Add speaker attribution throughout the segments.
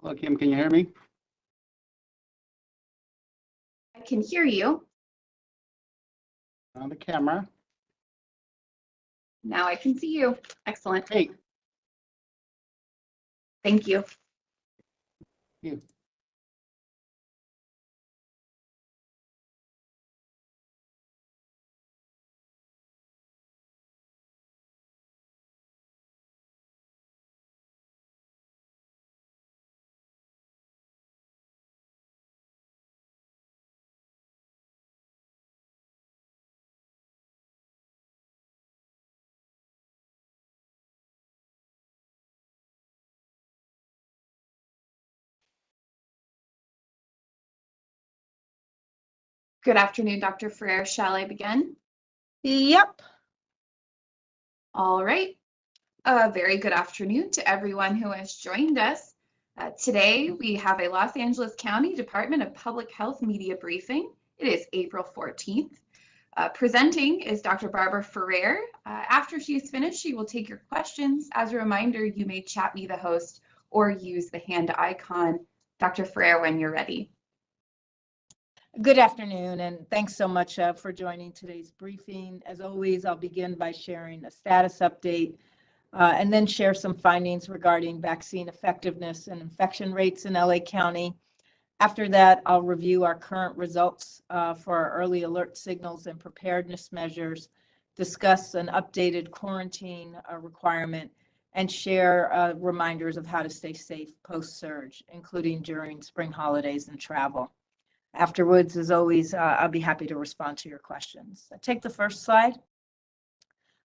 Speaker 1: Hello, Kim, can you hear me?
Speaker 2: I can hear you.
Speaker 1: On the camera.
Speaker 2: Now I can see you. Excellent.
Speaker 1: Hey.
Speaker 2: Thank you.
Speaker 1: You.
Speaker 2: Good afternoon, Dr. Ferrer. Shall I begin?
Speaker 3: Yep.
Speaker 2: All right. A very good afternoon to everyone who has joined us. Today, we have a Los Angeles County Department of Public Health media briefing. It is April 14th. Presenting is Dr. Barbara Ferrer. After she's finished, she will take your questions. As a reminder, you may chat me, the host, or use the hand icon. Dr. Ferrer, when you're ready.
Speaker 3: Good afternoon, and thanks so much for joining today's briefing. As always, I'll begin by sharing a status update and then share some findings regarding vaccine effectiveness and infection rates in LA County. After that, I'll review our current results for our early alert signals and preparedness measures, discuss an updated quarantine requirement, and share reminders of how to stay safe post-surge, including during spring holidays and travel. Afterwards, as always, I'll be happy to respond to your questions. Take the first slide.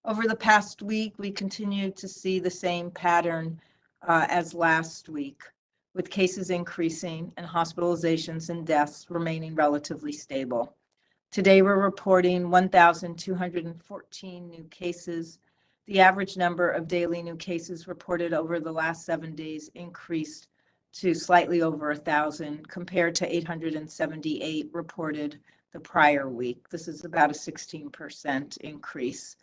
Speaker 3: Over the past week, we continue to see the same pattern as last week, with cases increasing and hospitalizations and deaths remaining relatively stable. Today, we're reporting 1,214 new cases. The average number of daily new cases reported over the last 7 days increased to slightly over 1,000 compared to 878 reported the prior week. This is about a 16% increase.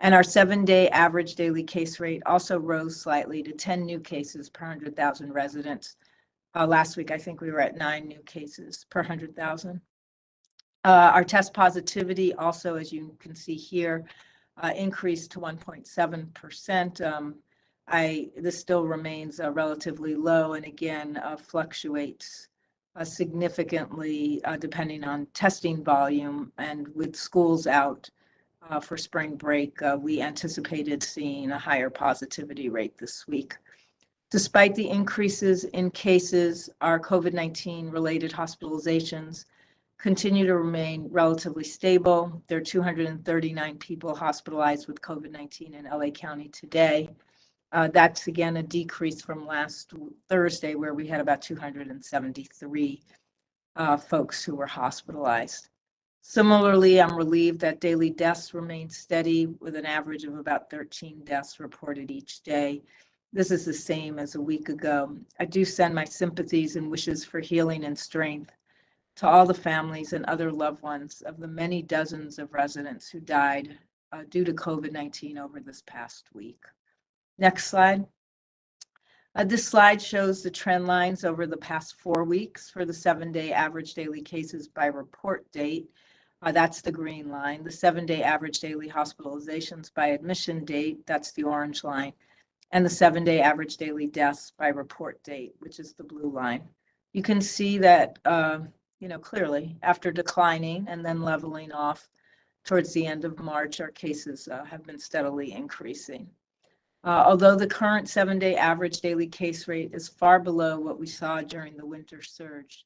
Speaker 3: And our 7-day average daily case rate also rose slightly to 10 new cases per 100,000 residents. Last week, I think we were at 9 new cases per 100,000. Our test positivity also, as you can see here, increased to 1.7%. This still remains relatively low and again fluctuates significantly depending on testing volume. And with schools out for spring break, we anticipated seeing a higher positivity rate this week. Despite the increases in cases, our COVID-19 related hospitalizations continue to remain relatively stable. There are 239 people hospitalized with COVID-19 in LA County today. That's again a decrease from last Thursday, where we had about 273 folks who were hospitalized. Similarly, I'm relieved that daily deaths remain steady with an average of about 13 deaths reported each day. This is the same as a week ago. I do send my sympathies and wishes for healing and strength to all the families and other loved ones of the many dozens of residents who died due to COVID-19 over this past week. Next slide. This slide shows the trend lines over the past 4 weeks for the 7-day average daily cases by report date. That's the green line. The 7-day average daily hospitalizations by admission date, that's the orange line. And the 7-day average daily deaths by report date, which is the blue line. You can see that, clearly after declining and then leveling off towards the end of March, our cases have been steadily increasing. Although the current 7-day average daily case rate is far below what we saw during the winter surge,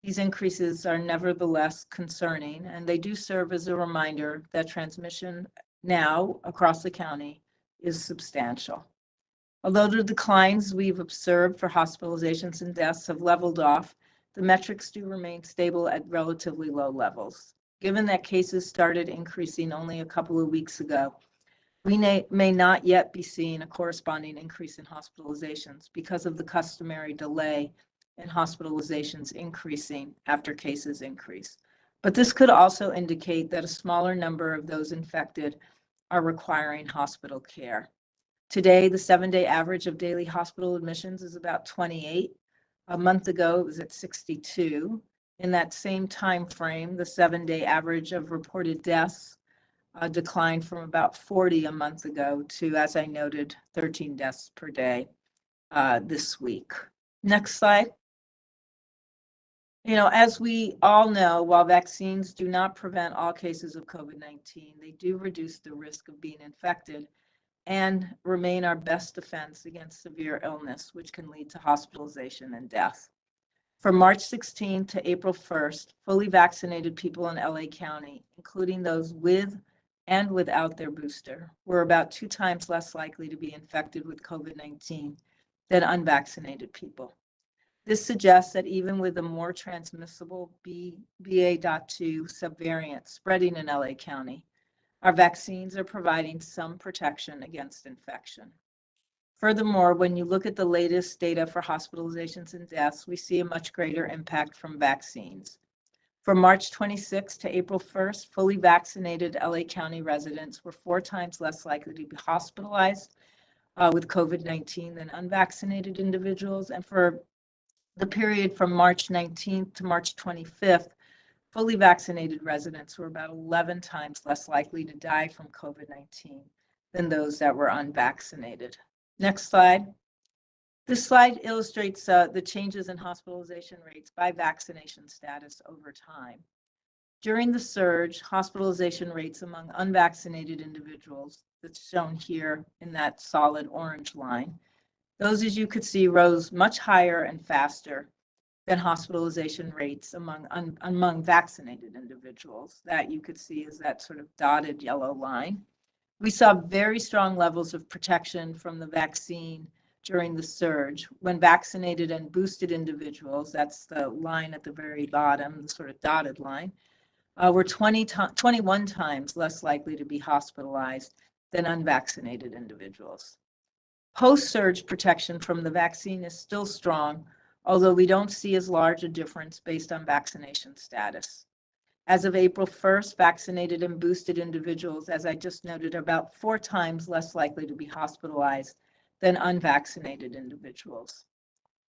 Speaker 3: these increases are nevertheless concerning, and they do serve as a reminder that transmission now across the county is substantial. Although the declines we've observed for hospitalizations and deaths have leveled off, the metrics do remain stable at relatively low levels. Given that cases started increasing only a couple of weeks ago, we may not yet be seeing a corresponding increase in hospitalizations because of the customary delay in hospitalizations increasing after cases increase. But this could also indicate that a smaller number of those infected are requiring hospital care. Today, the 7-day average of daily hospital admissions is about 28, A month ago, it was at 62. In that same time frame, the 7-day average of reported deaths declined from about 40 a month ago to, as I noted, 13 deaths per day this week. Next slide. As we all know, while vaccines do not prevent all cases of COVID-19, they do reduce the risk of being infected and remain our best defense against severe illness, which can lead to hospitalization and death. From March 16 to April 1st, fully vaccinated people in LA County, including those with and without their booster, were about 2 times less likely to be infected with COVID-19 than unvaccinated people. This suggests that even with a more transmissible BA.2 subvariant spreading in LA County, our vaccines are providing some protection against infection. Furthermore, when you look at the latest data for hospitalizations and deaths, we see a much greater impact from vaccines. From March 26 to April 1st, fully vaccinated LA County residents were 4 times less likely to be hospitalized with COVID-19 than unvaccinated individuals. And for the period from March 19th to March 25th, fully vaccinated residents were about 11 times less likely to die from COVID-19 than those that were unvaccinated. Next slide. This slide illustrates the changes in hospitalization rates by vaccination status over time. During the surge, hospitalization rates among unvaccinated individuals, that's shown here in that solid orange line, those, as you could see, rose much higher and faster than hospitalization rates among vaccinated individuals. That you could see is that sort of dotted yellow line. We saw very strong levels of protection from the vaccine during the surge when vaccinated and boosted individuals, that's the line at the very bottom, the sort of dotted line, were 21 times less likely to be hospitalized than unvaccinated individuals. Post-surge protection from the vaccine is still strong, although we don't see as large a difference based on vaccination status. As of April 1st, vaccinated and boosted individuals, as I just noted, are about 4 times less likely to be hospitalized than unvaccinated individuals.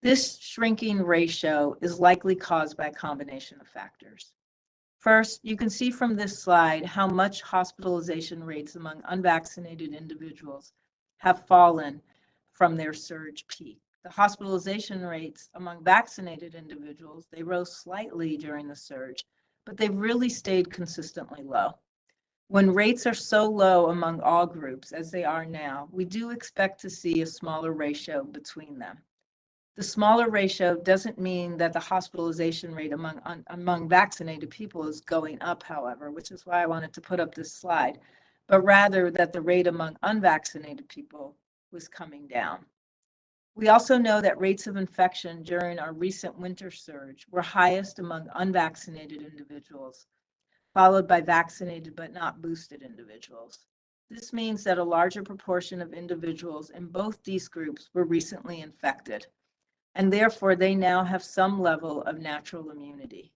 Speaker 3: This shrinking ratio is likely caused by a combination of factors. First, you can see from this slide how much hospitalization rates among unvaccinated individuals have fallen from their surge peak. The hospitalization rates among vaccinated individuals, they rose slightly during the surge, but they've really stayed consistently low. When rates are so low among all groups as they are now, we do expect to see a smaller ratio between them. The smaller ratio doesn't mean that the hospitalization rate among vaccinated people is going up, however, which is why I wanted to put up this slide, but rather that the rate among unvaccinated people was coming down. We also know that rates of infection during our recent winter surge were highest among unvaccinated individuals, followed by vaccinated but not boosted individuals. This means that a larger proportion of individuals in both these groups were recently infected, and therefore they now have some level of natural immunity.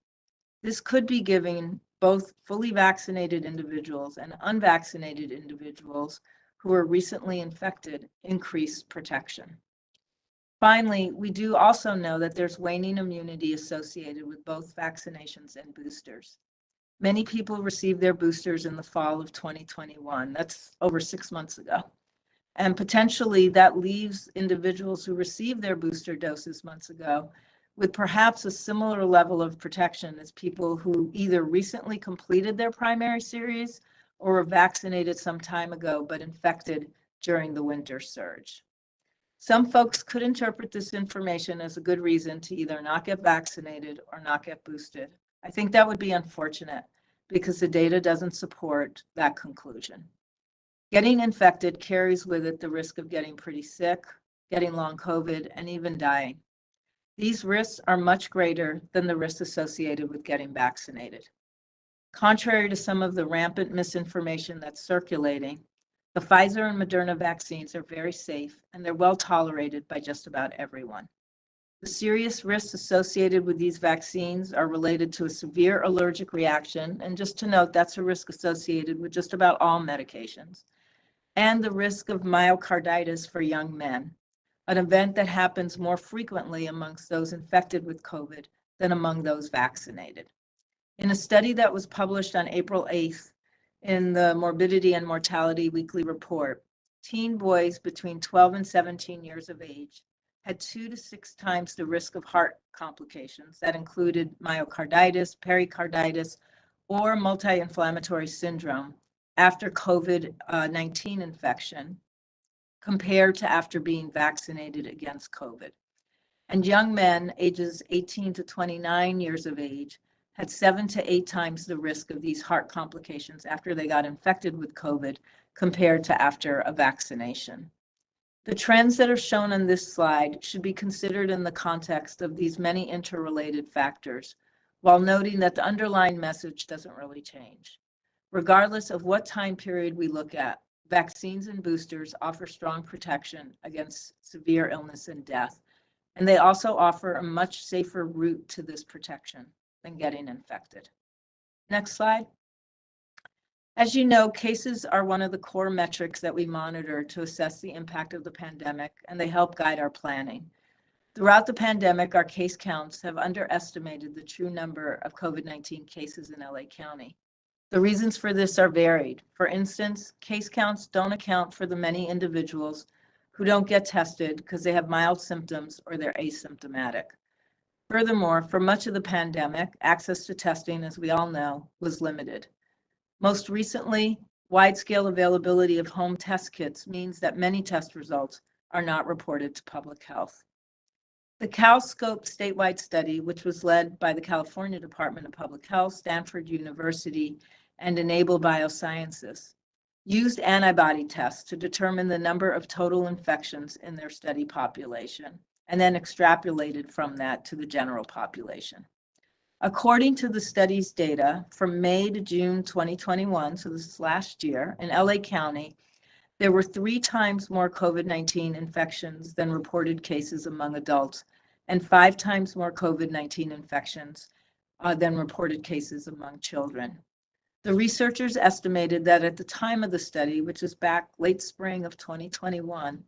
Speaker 3: This could be giving both fully vaccinated individuals and unvaccinated individuals who were recently infected increased protection. Finally, we do also know that there's waning immunity associated with both vaccinations and boosters. Many people received their boosters in the fall of 2021. That's over 6 months ago. And potentially that leaves individuals who received their booster doses months ago with perhaps a similar level of protection as people who either recently completed their primary series or were vaccinated some time ago but infected during the winter surge. Some folks could interpret this information as a good reason to either not get vaccinated or not get boosted. I think that would be unfortunate because the data doesn't support that conclusion. Getting infected carries with it the risk of getting pretty sick, getting long COVID, and even dying. These risks are much greater than the risks associated with getting vaccinated. Contrary to some of the rampant misinformation that's circulating, the Pfizer and Moderna vaccines are very safe and they're well tolerated by just about everyone. The serious risks associated with these vaccines are related to a severe allergic reaction, and just to note, that's a risk associated with just about all medications, and the risk of myocarditis for young men, an event that happens more frequently amongst those infected with COVID than among those vaccinated. In a study that was published on April 8th in the Morbidity and Mortality Weekly Report, teen boys between 12 and 17 years of age had 2 to 6 times the risk of heart complications that included myocarditis, pericarditis, or multi-inflammatory syndrome after COVID-19 infection compared to after being vaccinated against COVID. And young men ages 18 to 29 years of age had 7 to 8 times the risk of these heart complications after they got infected with COVID compared to after a vaccination. The trends that are shown on this slide should be considered in the context of these many interrelated factors, while noting that the underlying message doesn't really change. Regardless of what time period we look at, vaccines and boosters offer strong protection against severe illness and death, and they also offer a much safer route to this protection than getting infected. Next slide. As you know, cases are one of the core metrics that we monitor to assess the impact of the pandemic, and they help guide our planning. Throughout the pandemic, our case counts have underestimated the true number of COVID-19 cases in LA County. The reasons for this are varied. For instance, case counts don't account for the many individuals who don't get tested because they have mild symptoms or they're asymptomatic. Furthermore, for much of the pandemic, access to testing, as we all know, was limited. Most recently, wide-scale availability of home test kits means that many test results are not reported to public health. The CalScope statewide study, which was led by the California Department of Public Health, Stanford University, and Enable Biosciences, used antibody tests to determine the number of total infections in their study population, and then extrapolated from that to the general population. According to the study's data, from May to June 2021, so this is last year, in LA County, there were 3 times more COVID-19 infections than reported cases among adults, and 5 times more COVID-19 infections than reported cases among children. The researchers estimated that at the time of the study, which is back late spring of 2021,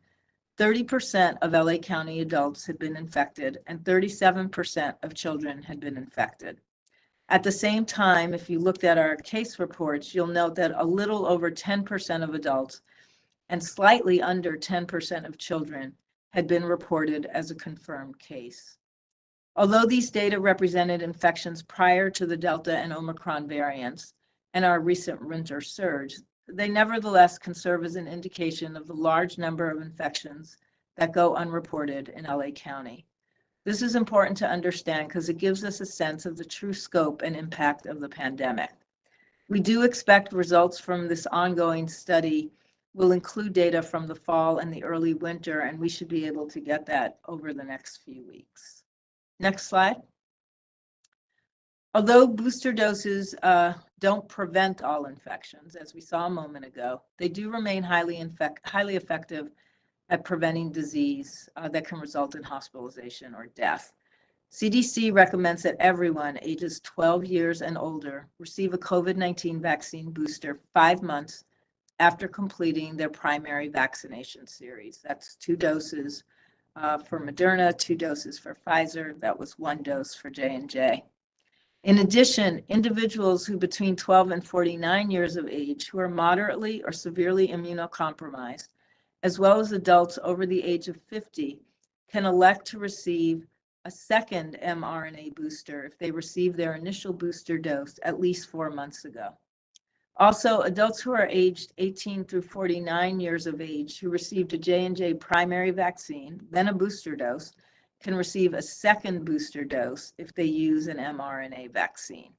Speaker 3: 30% of LA County adults had been infected and 37% of children had been infected. At the same time, if you looked at our case reports, you'll note that a little over 10% of adults and slightly under 10% of children had been reported as a confirmed case. Although these data represented infections prior to the Delta and Omicron variants and our recent winter surge, they nevertheless can serve as an indication of the large number of infections that go unreported in LA County. This is important to understand because it gives us a sense of the true scope and impact of the pandemic. We do expect results from this ongoing study will include data from the fall and the early winter, and we should be able to get that over the next few weeks. Next slide. Although booster doses don't prevent all infections, as we saw a moment ago, they do remain highly effective at preventing disease that can result in hospitalization or death. CDC recommends that everyone ages 12 years and older receive a COVID-19 vaccine booster 5 months after completing their primary vaccination series. That's 2 doses for Moderna, 2 doses for Pfizer. That was 1 dose for J&J. In addition, individuals who between 12 and 49 years of age who are moderately or severely immunocompromised, as well as adults over the age of 50, can elect to receive a second mRNA booster if they received their initial booster dose at least 4 months ago. Also, adults who are aged 18 through 49 years of age who received a J&J primary vaccine, then a booster dose, can receive a second booster dose if they use an mRNA vaccine.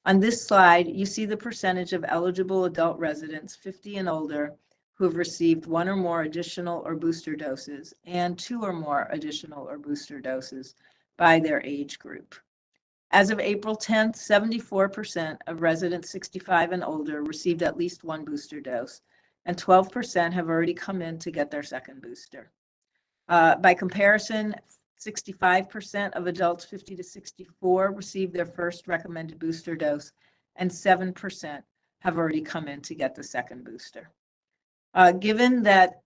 Speaker 3: On this slide, you see the percentage of eligible adult residents 50 and older who have received 1 or more additional or booster doses and 2 or more additional or booster doses by their age group. As of April 10th, 74% of residents 65 and older received at least 1 booster dose, and 12% have already come in to get their second booster. By comparison, 65% of adults 50 to 64 received their first recommended booster dose, and 7% have already come in to get the second booster. Given that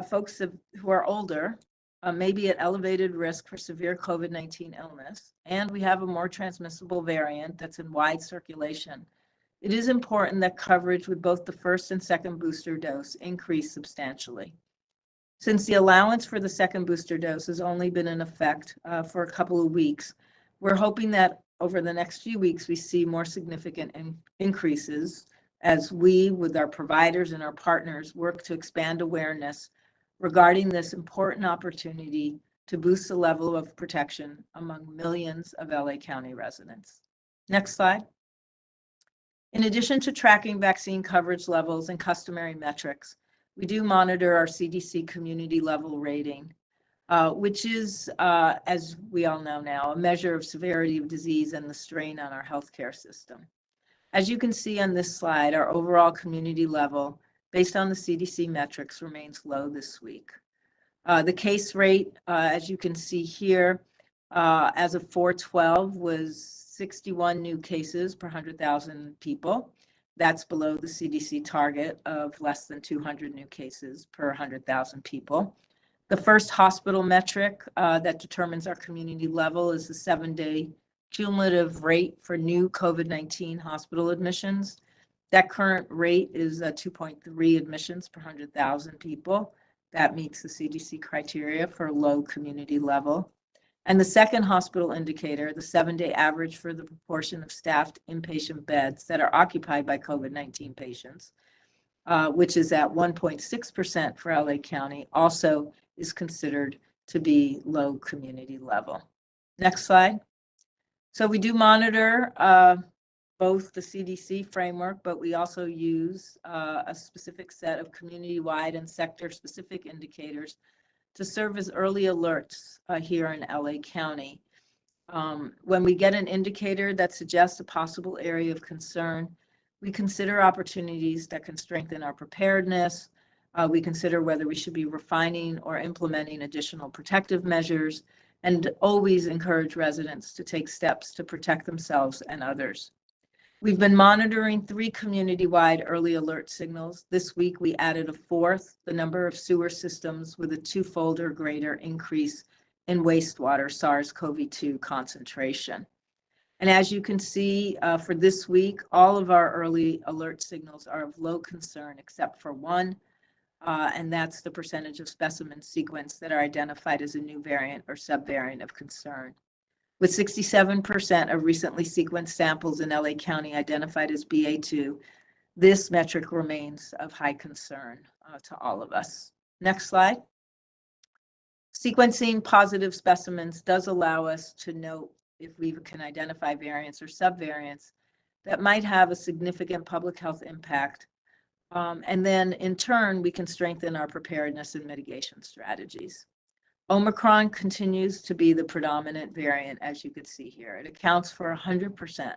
Speaker 3: folks who are older may be at elevated risk for severe COVID-19 illness, and we have a more transmissible variant that's in wide circulation, it is important that coverage with both the first and second booster dose increase substantially. Since the allowance for the second booster dose has only been in effect for a couple of weeks, we're hoping that over the next few weeks we see more significant increases as we, with our providers and our partners, work to expand awareness regarding this important opportunity to boost the level of protection among millions of LA County residents. Next slide. In addition to tracking vaccine coverage levels and customary metrics, we do monitor our CDC community level rating, which is, as we all know now, a measure of severity of disease and the strain on our healthcare system. As you can see on this slide, our overall community level, based on the CDC metrics, remains low this week. The case rate, as you can see here, as of 4/12 was 61 new cases per 100,000 people. That's below the CDC target of less than 200 new cases per 100,000 people. The first hospital metric that determines our community level is the 7-day cumulative rate for new COVID-19 hospital admissions. That current rate is 2.3 admissions per 100,000 people. That meets the CDC criteria for low community level. And the second hospital indicator, the 7-day average for the proportion of staffed inpatient beds that are occupied by COVID-19 patients, which is at 1.6% for LA County, also is considered to be low community level. Next slide. So we do monitor both the CDC framework, but we also use a specific set of community-wide and sector-specific indicators to serve as early alerts here in LA County. When we get an indicator that suggests a possible area of concern, we consider opportunities that can strengthen our preparedness. We consider whether we should be refining or implementing additional protective measures, and always encourage residents to take steps to protect themselves and others. We've been monitoring 3 community-wide early alert signals. This week, we added a 4th, the number of sewer systems with a 2-fold or greater increase in wastewater SARS-CoV-2 concentration. And as you can see, for this week, all of our early alert signals are of low concern except for one, and that's the percentage of specimen sequence that are identified as a new variant or subvariant of concern. With 67% of recently sequenced samples in LA County identified as BA2, this metric remains of high concern to all of us. Next slide. Sequencing positive specimens does allow us to note if we can identify variants or subvariants that might have a significant public health impact. And then in turn, we can strengthen our preparedness and mitigation strategies. Omicron continues to be the predominant variant, as you can see here. It accounts for 100%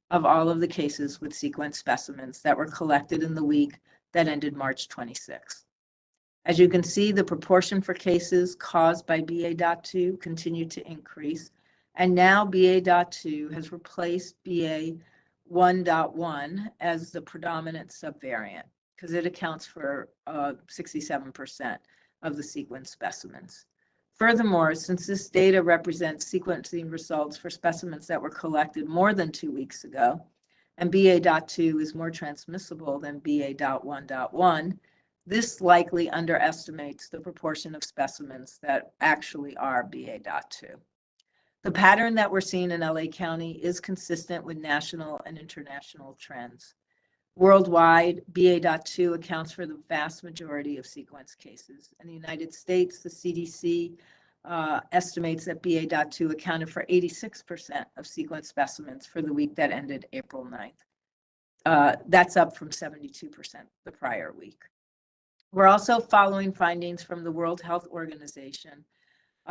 Speaker 3: of all of the cases with sequenced specimens that were collected in the week that ended March 26th. As you can see, the proportion for cases caused by BA.2 continued to increase, and now BA.2 has replaced BA.1.1 as the predominant subvariant because it accounts for 67% of the sequenced specimens. Furthermore, since this data represents sequencing results for specimens that were collected more than 2 weeks ago, and BA.2 is more transmissible than BA.1.1, this likely underestimates the proportion of specimens that actually are BA.2. The pattern that we're seeing in LA County is consistent with national and international trends. Worldwide, BA.2 accounts for the vast majority of sequence cases. In the United States, the CDC estimates that BA.2 accounted for 86% of sequence specimens for the week that ended April 9th. That's up from 72% the prior week. We're also following findings from the World Health Organization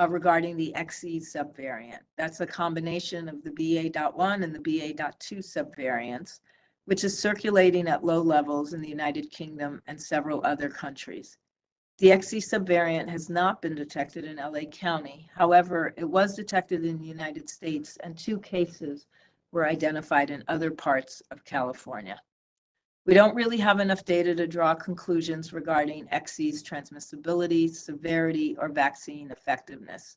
Speaker 3: regarding the XE subvariant. That's a combination of the BA.1 and the BA.2 subvariants, which is circulating at low levels in the United Kingdom and several other countries. The XE subvariant has not been detected in LA County. However, it was detected in the United States, and 2 cases were identified in other parts of California. We don't really have enough data to draw conclusions regarding XC's transmissibility, severity, or vaccine effectiveness.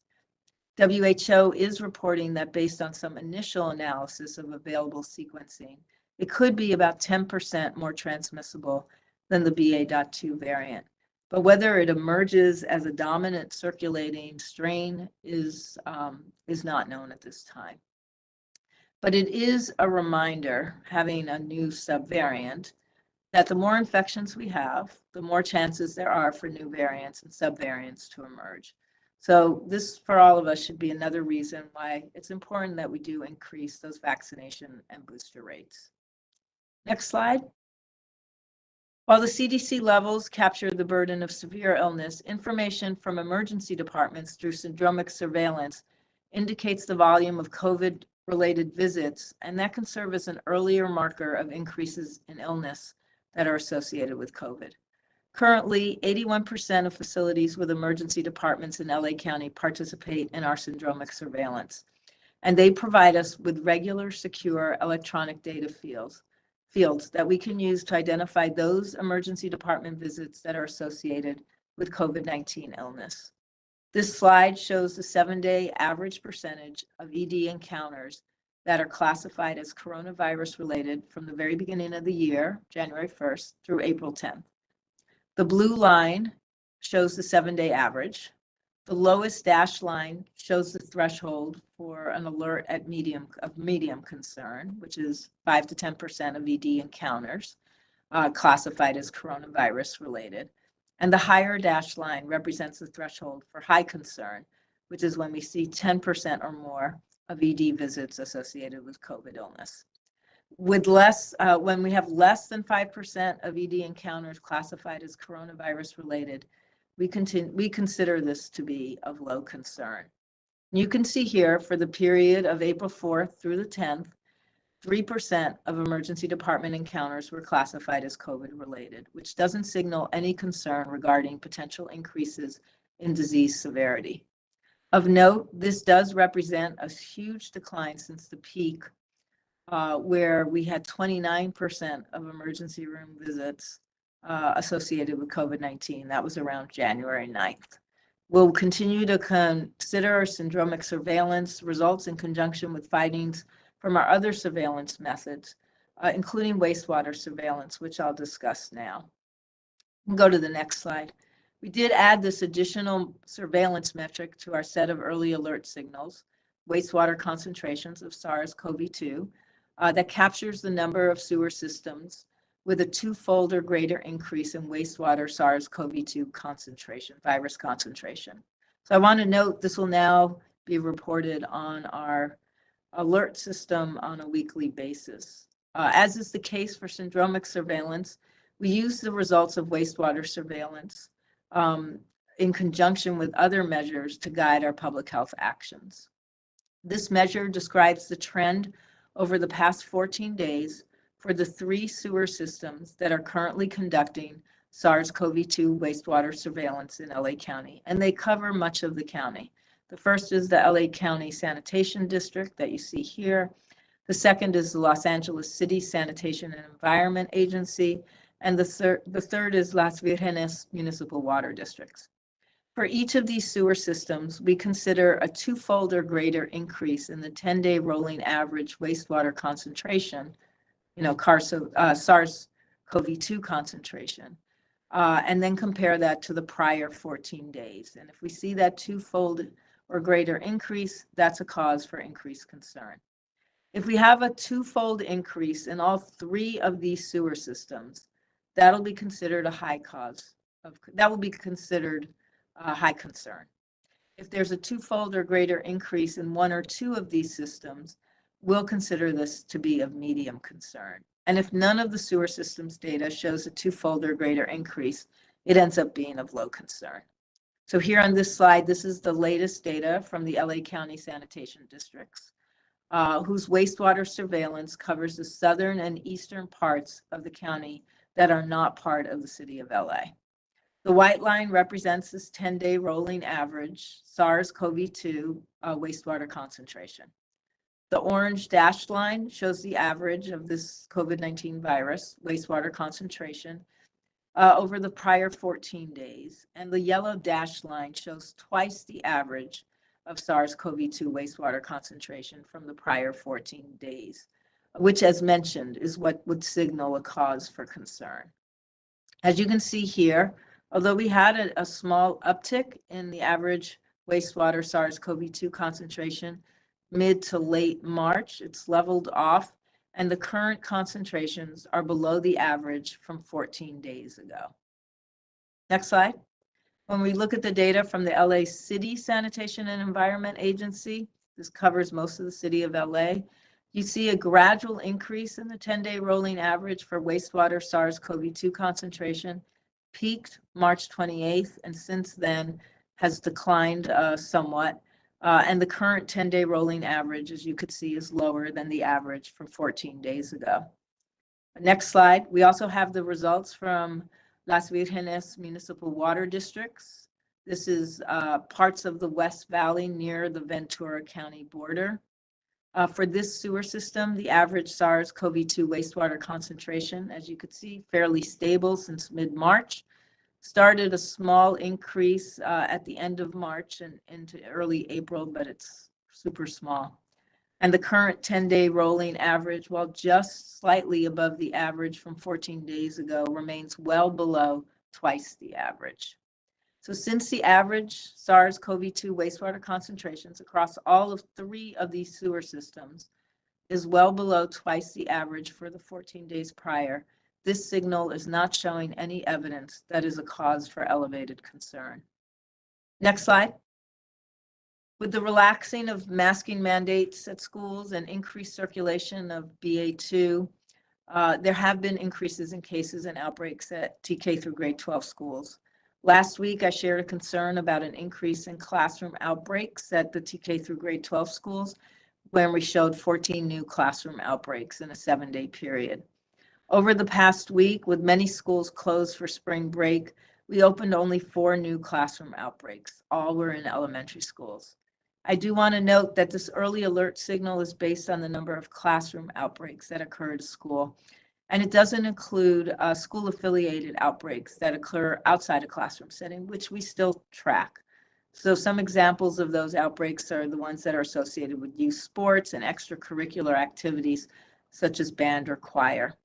Speaker 3: WHO is reporting that based on some initial analysis of available sequencing, it could be about 10% more transmissible than the BA.2 variant. But whether it emerges as a dominant circulating strain is not known at this time. But it is a reminder, having a new subvariant, that the more infections we have, the more chances there are for new variants and subvariants to emerge. So this, for all of us, should be another reason why it's important that we do increase those vaccination and booster rates. Next slide. While the CDC levels capture the burden of severe illness, information from emergency departments through syndromic surveillance indicates the volume of COVID-related visits, and that can serve as an earlier marker of increases in illness that are associated with COVID. Currently, 81% of facilities with emergency departments in LA County participate in our syndromic surveillance, and they provide us with regular, secure electronic data fields that we can use to identify those emergency department visits that are associated with COVID-19 illness. This slide shows the 7-day average percentage of ED encounters that are classified as coronavirus related from the very beginning of the year, January 1st, through April 10th. The blue line shows the 7-day average. The lowest dashed line shows the threshold for an alert at medium concern, which is 5 to 10% of ED encounters classified as coronavirus related. And the higher dashed line represents the threshold for high concern, which is when we see 10% or more of ED visits associated with COVID illness. With when we have less than 5% of ED encounters classified as coronavirus related, we consider this to be of low concern. You can see here for the period of April 4th through the 10th, 3% of emergency department encounters were classified as COVID related, which doesn't signal any concern regarding potential increases in disease severity. Of note, this does represent a huge decline since the peak where we had 29% of emergency room visits associated with COVID-19. That was around January 9th. We'll continue to consider our syndromic surveillance results in conjunction with findings from our other surveillance methods, including wastewater surveillance, which I'll discuss now. We'll go to the next slide. We did add this additional surveillance metric to our set of early alert signals, wastewater concentrations of SARS-CoV-2, that captures the number of sewer systems with a 2-fold or greater increase in wastewater SARS-CoV-2 concentration, virus concentration. So I want to note this will now be reported on our alert system on a weekly basis. As is the case for syndromic surveillance, we use the results of wastewater surveillance in conjunction with other measures to guide our public health actions. This measure describes the trend over the past 14 days for the 3 sewer systems that are currently conducting SARS-CoV-2 wastewater surveillance in LA County, and they cover much of the county. The first is the LA County Sanitation District that you see here. The second is the Los Angeles City Sanitation and Environment Agency, and the third is Las Virgenes Municipal Water Districts. For each of these sewer systems, we consider a 2-fold or greater increase in the 10-day rolling average wastewater concentration, SARS-CoV-2 concentration, and then compare that to the prior 14 days. And if we see that 2-fold or greater increase, that's a cause for increased concern. If we have a 2-fold increase in all 3 of these sewer systems, that'll be considered a high concern. If there's a 2-fold or greater increase in 1 or 2 of these systems, we'll consider this to be of medium concern. And if none of the sewer systems data shows a 2-fold or greater increase, it ends up being of low concern. So here on this slide, this is the latest data from the LA County Sanitation Districts, whose wastewater surveillance covers the southern and eastern parts of the county that are not part of the city of LA. The white line represents this 10-day rolling average SARS-CoV-2 wastewater concentration. The orange dashed line shows the average of this COVID-19 virus wastewater concentration over the prior 14 days. And the yellow dashed line shows twice the average of SARS-CoV-2 wastewater concentration from the prior 14 days, which, as mentioned, is what would signal a cause for concern. As you can see here, although we had a small uptick in the average wastewater SARS-CoV-2 concentration mid to late March, it's leveled off, and the current concentrations are below the average from 14 days ago. Next slide. When we look at the data from the LA City Sanitation and Environment Agency, this covers most of the city of LA, you see a gradual increase in the 10-day rolling average for wastewater SARS-CoV-2 concentration, peaked March 28th, and since then has declined somewhat. And the current 10-day rolling average, as you could see, is lower than the average from 14 days ago. Next slide. We also have the results from Las Virgenes municipal water districts. This is parts of the West Valley near the Ventura County border. For this sewer system, the average SARS-CoV-2 wastewater concentration, as you could see, fairly stable since mid-March. Started a small increase at the end of March and into early April, but it's super small. And the current 10-day rolling average, while just slightly above the average from 14 days ago, remains well below twice the average. So since the average SARS-CoV-2 wastewater concentrations across all of 3 of these sewer systems is well below twice the average for the 14 days prior, this signal is not showing any evidence that is a cause for elevated concern. Next slide. With the relaxing of masking mandates at schools and increased circulation of BA2, there have been increases in cases and outbreaks at TK through grade 12 schools. Last week, I shared a concern about an increase in classroom outbreaks at the TK through grade 12 schools when we showed 14 new classroom outbreaks in a 7-day period. Over the past week, with many schools closed for spring break, we opened only 4 new classroom outbreaks. All were in elementary schools. I do want to note that this early alert signal is based on the number of classroom outbreaks that occur at a school, and it doesn't include school-affiliated outbreaks that occur outside a classroom setting, which we still track. So some examples of those outbreaks are the ones that are associated with youth sports and extracurricular activities, such as band or choir.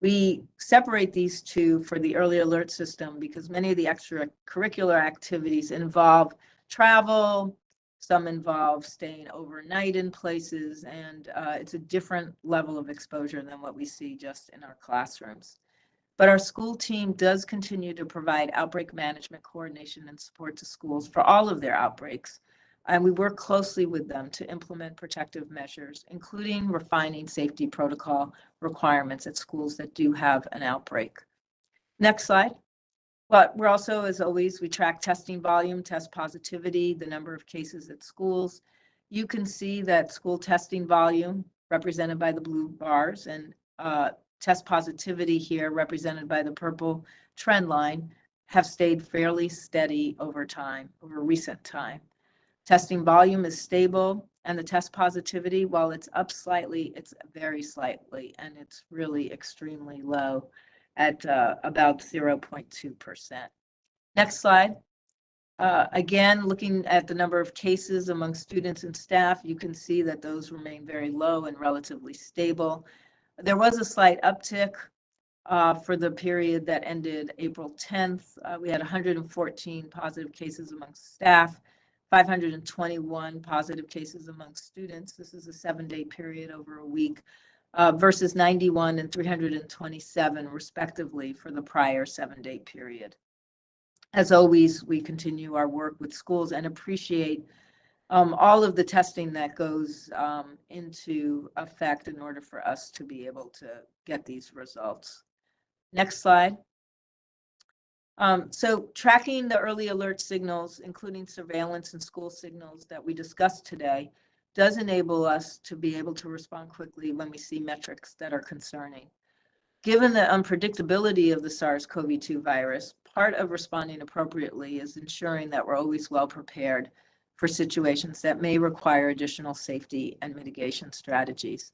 Speaker 3: We separate these two for the early alert system because many of the extracurricular activities involve travel, some involve staying overnight in places, and it's a different level of exposure than what we see just in our classrooms. But our school team does continue to provide outbreak management coordination and support to schools for all of their outbreaks. And we work closely with them to implement protective measures, including refining safety protocol requirements at schools that do have an outbreak. Next slide. But we're also, as always, we track testing volume, test positivity, the number of cases at schools. You can see that school testing volume, represented by the blue bars, and test positivity here, represented by the purple trend line, have stayed fairly steady over time, over recent time. Testing volume is stable, and the test positivity, while it's up slightly, it's very slightly, and it's really extremely low at about 0.2%. Next slide. Again, looking at the number of cases among students and staff, you can see that those remain very low and relatively stable. There was a slight uptick for the period that ended April 10th. We had 114 positive cases amongst staff, 521 positive cases among students. This is a 7-day period over a week versus 91 and 327 respectively for the prior 7-day period. As always, we continue our work with schools and appreciate all of the testing that goes into effect in order for us to be able to get these results. Next slide. So tracking the early alert signals, including surveillance and school signals that we discussed today, does enable us to be able to respond quickly when we see metrics that are concerning. Given the unpredictability of the SARS-CoV-2 virus, part of responding appropriately is ensuring that we're always well prepared for situations that may require additional safety and mitigation strategies.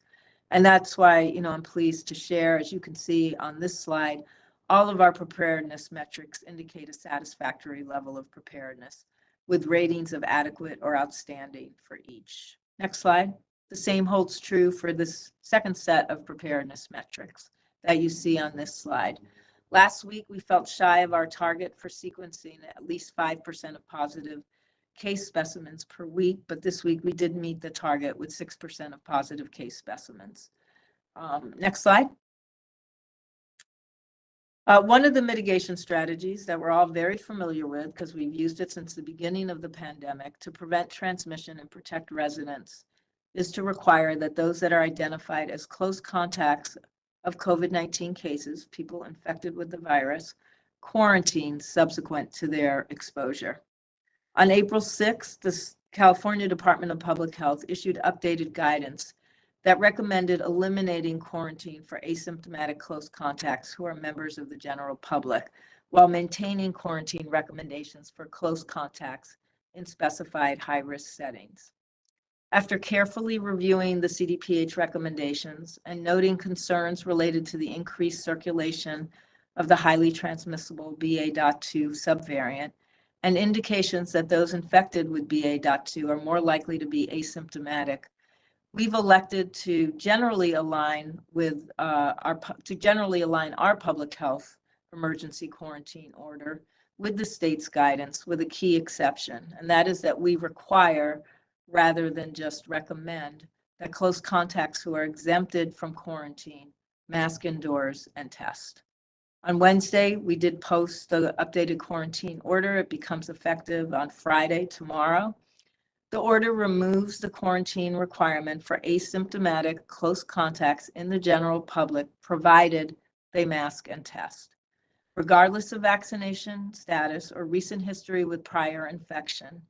Speaker 3: And that's why, I'm pleased to share, as you can see on this slide, all of our preparedness metrics indicate a satisfactory level of preparedness, with ratings of adequate or outstanding for each. Next slide. The same holds true for this second set of preparedness metrics that you see on this slide. Last week, we fell shy of our target for sequencing at least 5% of positive case specimens per week, but this week we did meet the target with 6% of positive case specimens. Next slide. One of the mitigation strategies that we're all very familiar with, because we've used it since the beginning of the pandemic to prevent transmission and protect residents, is to require that those that are identified as close contacts of COVID-19 cases, people infected with the virus, quarantine subsequent to their exposure. On April 6th, the California Department of Public Health issued updated guidance that recommended eliminating quarantine for asymptomatic close contacts who are members of the general public, while maintaining quarantine recommendations for close contacts in specified high-risk settings. After carefully reviewing the CDPH recommendations and noting concerns related to the increased circulation of the highly transmissible BA.2 subvariant, and indications that those infected with BA.2 are more likely to be asymptomatic, we've elected to generally align with our public health emergency quarantine order with the state's guidance, with a key exception, and that is that we require, rather than just recommend, that close contacts who are exempted from quarantine mask indoors and test. On Wednesday, we did post the updated quarantine order. It becomes effective on Friday, tomorrow. The order removes the quarantine requirement for asymptomatic close contacts in the general public, provided they mask and test. Regardless of vaccination status or recent history with prior infection,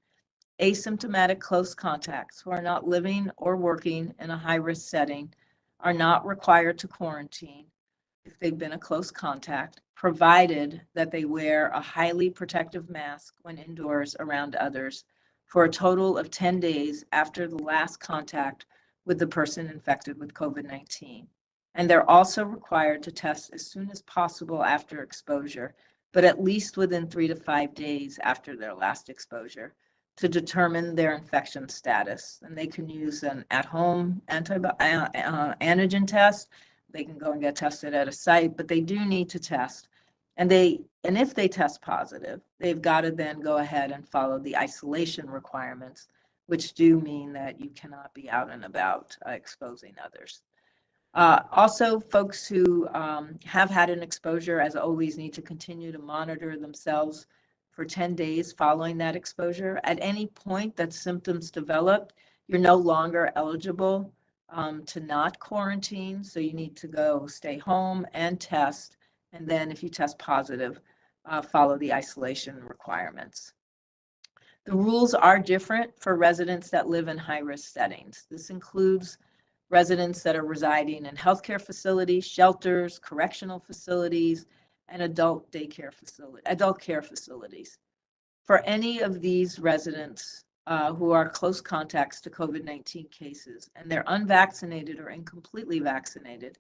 Speaker 3: asymptomatic close contacts who are not living or working in a high-risk setting are not required to quarantine if they've been a close contact, provided that they wear a highly protective mask when indoors around others for a total of 10 days after the last contact with the person infected with COVID-19. And they're also required to test as soon as possible after exposure, but at least within 3 to 5 days after their last exposure, to determine their infection status. And they can use an at-home antigen test. They can go and get tested at a site, but they do need to test. And if they test positive, they've got to then go ahead and follow the isolation requirements, which do mean that you cannot be out and about exposing others. Also, folks who have had an exposure, as always, need to continue to monitor themselves for 10 days following that exposure. At any point that symptoms develop, you're no longer eligible to not quarantine, so you need to go stay home and test, and then if you test positive, follow the isolation requirements. The rules are different for residents that live in high-risk settings. This includes residents that are residing in healthcare facilities, shelters, correctional facilities, and adult care facilities. For any of these residents who are close contacts to COVID-19 cases, and they're unvaccinated or incompletely vaccinated,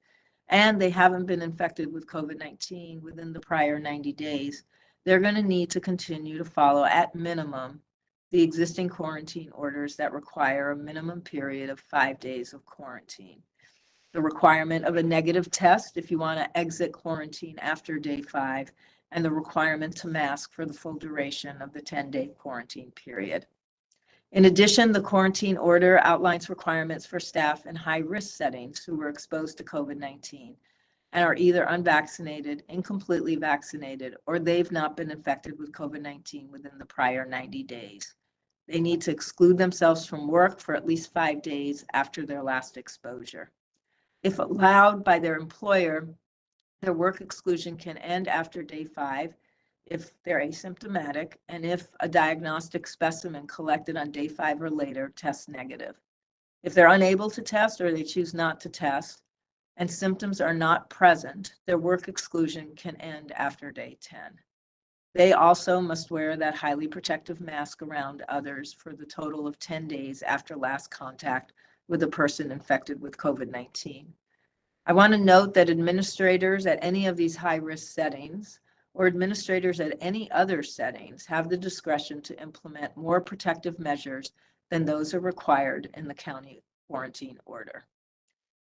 Speaker 3: and they haven't been infected with COVID-19 within the prior 90 days, they're going to need to continue to follow, at minimum, the existing quarantine orders that require a minimum period of 5 days of quarantine. The requirement of a negative test if you want to exit quarantine after day 5, and the requirement to mask for the full duration of the 10-day quarantine period. In addition, the quarantine order outlines requirements for staff in high-risk settings who were exposed to COVID-19 and are either unvaccinated, incompletely vaccinated, or they've not been infected with COVID-19 within the prior 90 days. They need to exclude themselves from work for at least 5 days after their last exposure. If allowed by their employer, their work exclusion can end after day 5 if they're asymptomatic, and if a diagnostic specimen collected on day 5 or later tests negative. If they're unable to test or they choose not to test and symptoms are not present, their work exclusion can end after day 10. They also must wear that highly protective mask around others for the total of 10 days after last contact with a person infected with COVID-19. I want to note that administrators at any of these high-risk settings or administrators at any other settings have the discretion to implement more protective measures than those are required in the county quarantine order.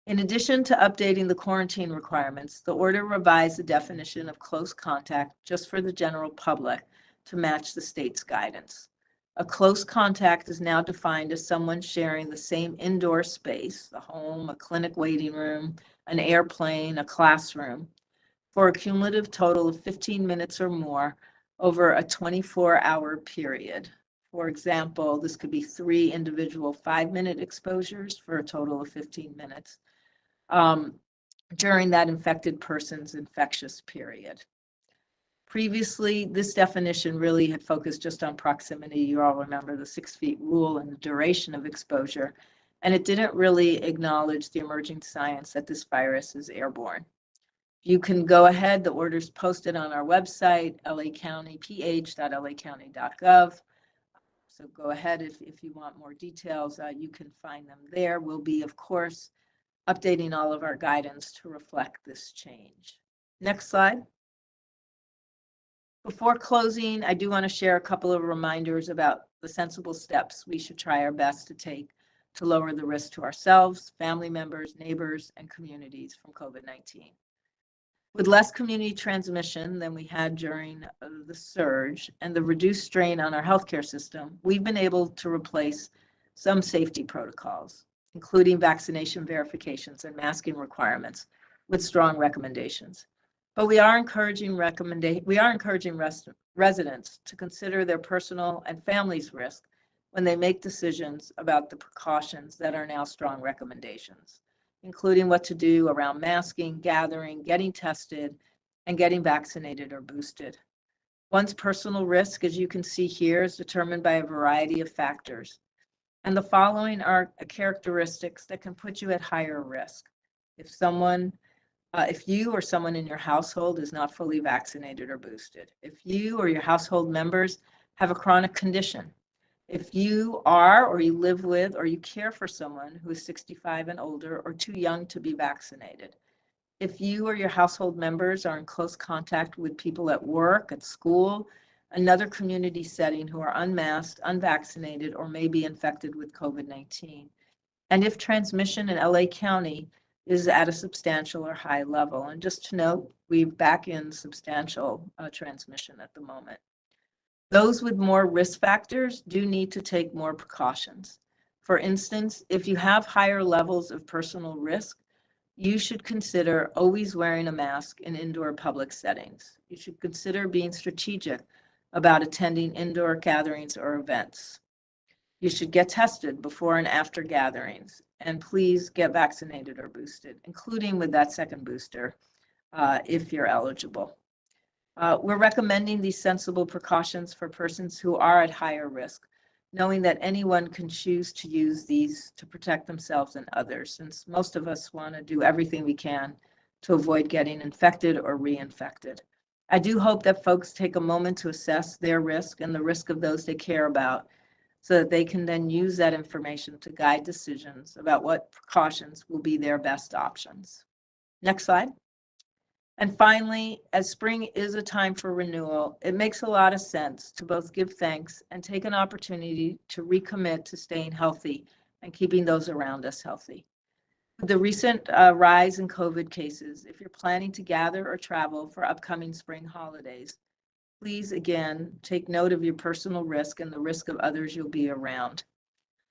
Speaker 3: In addition to updating the quarantine requirements, the order revised the definition of close contact just for the general public to match the state's guidance. A close contact is now defined as someone sharing the same indoor space, a home, a clinic waiting room, an airplane, a classroom, for a cumulative total of 15 minutes or more over a 24-hour period. For example, this could be 3 individual 5-minute exposures for a total of 15 minutes during that infected person's infectious period. Previously, this definition really had focused just on proximity. You all remember the 6 feet rule and the duration of exposure, and it didn't really acknowledge the emerging science that this virus is airborne. You can go ahead, the order's posted on our website, lacounty.ph.lacounty.gov. So go ahead if you want more details, you can find them there. We'll be, of course, updating all of our guidance to reflect this change. Next slide. Before closing, I do want to share a couple of reminders about the sensible steps we should try our best to take to lower the risk to ourselves, family members, neighbors, and communities from COVID-19. With less community transmission than we had during the surge and the reduced strain on our healthcare system, we've been able to replace some safety protocols, including vaccination verifications and masking requirements, with strong recommendations. But we are encouraging residents to consider their personal and families' risk when they make decisions about the precautions that are now strong recommendations, including what to do around masking, gathering, getting tested, and getting vaccinated or boosted. One's personal risk, as you can see here, is determined by a variety of factors. And the following are characteristics that can put you at higher risk. If you or someone in your household is not fully vaccinated or boosted, if you or your household members have a chronic condition, if you are or you live with or you care for someone who is 65 and older or too young to be vaccinated, if you or your household members are in close contact with people at work, at school, another community setting who are unmasked, unvaccinated, or may be infected with COVID-19, and if transmission in LA County is at a substantial or high level. And just to note, we're back in substantial transmission at the moment. Those with more risk factors do need to take more precautions. For instance, if you have higher levels of personal risk, you should consider always wearing a mask in indoor public settings. You should consider being strategic about attending indoor gatherings or events. You should get tested before and after gatherings, and please get vaccinated or boosted, including with that second booster if you're eligible. We're recommending these sensible precautions for persons who are at higher risk, knowing that anyone can choose to use these to protect themselves and others, since most of us want to do everything we can to avoid getting infected or reinfected. I do hope that folks take a moment to assess their risk and the risk of those they care about, so that they can then use that information to guide decisions about what precautions will be their best options. Next slide. And finally, as spring is a time for renewal, it makes a lot of sense to both give thanks and take an opportunity to recommit to staying healthy and keeping those around us healthy. With the recent rise in COVID cases, if you're planning to gather or travel for upcoming spring holidays, please, again, take note of your personal risk and the risk of others you'll be around.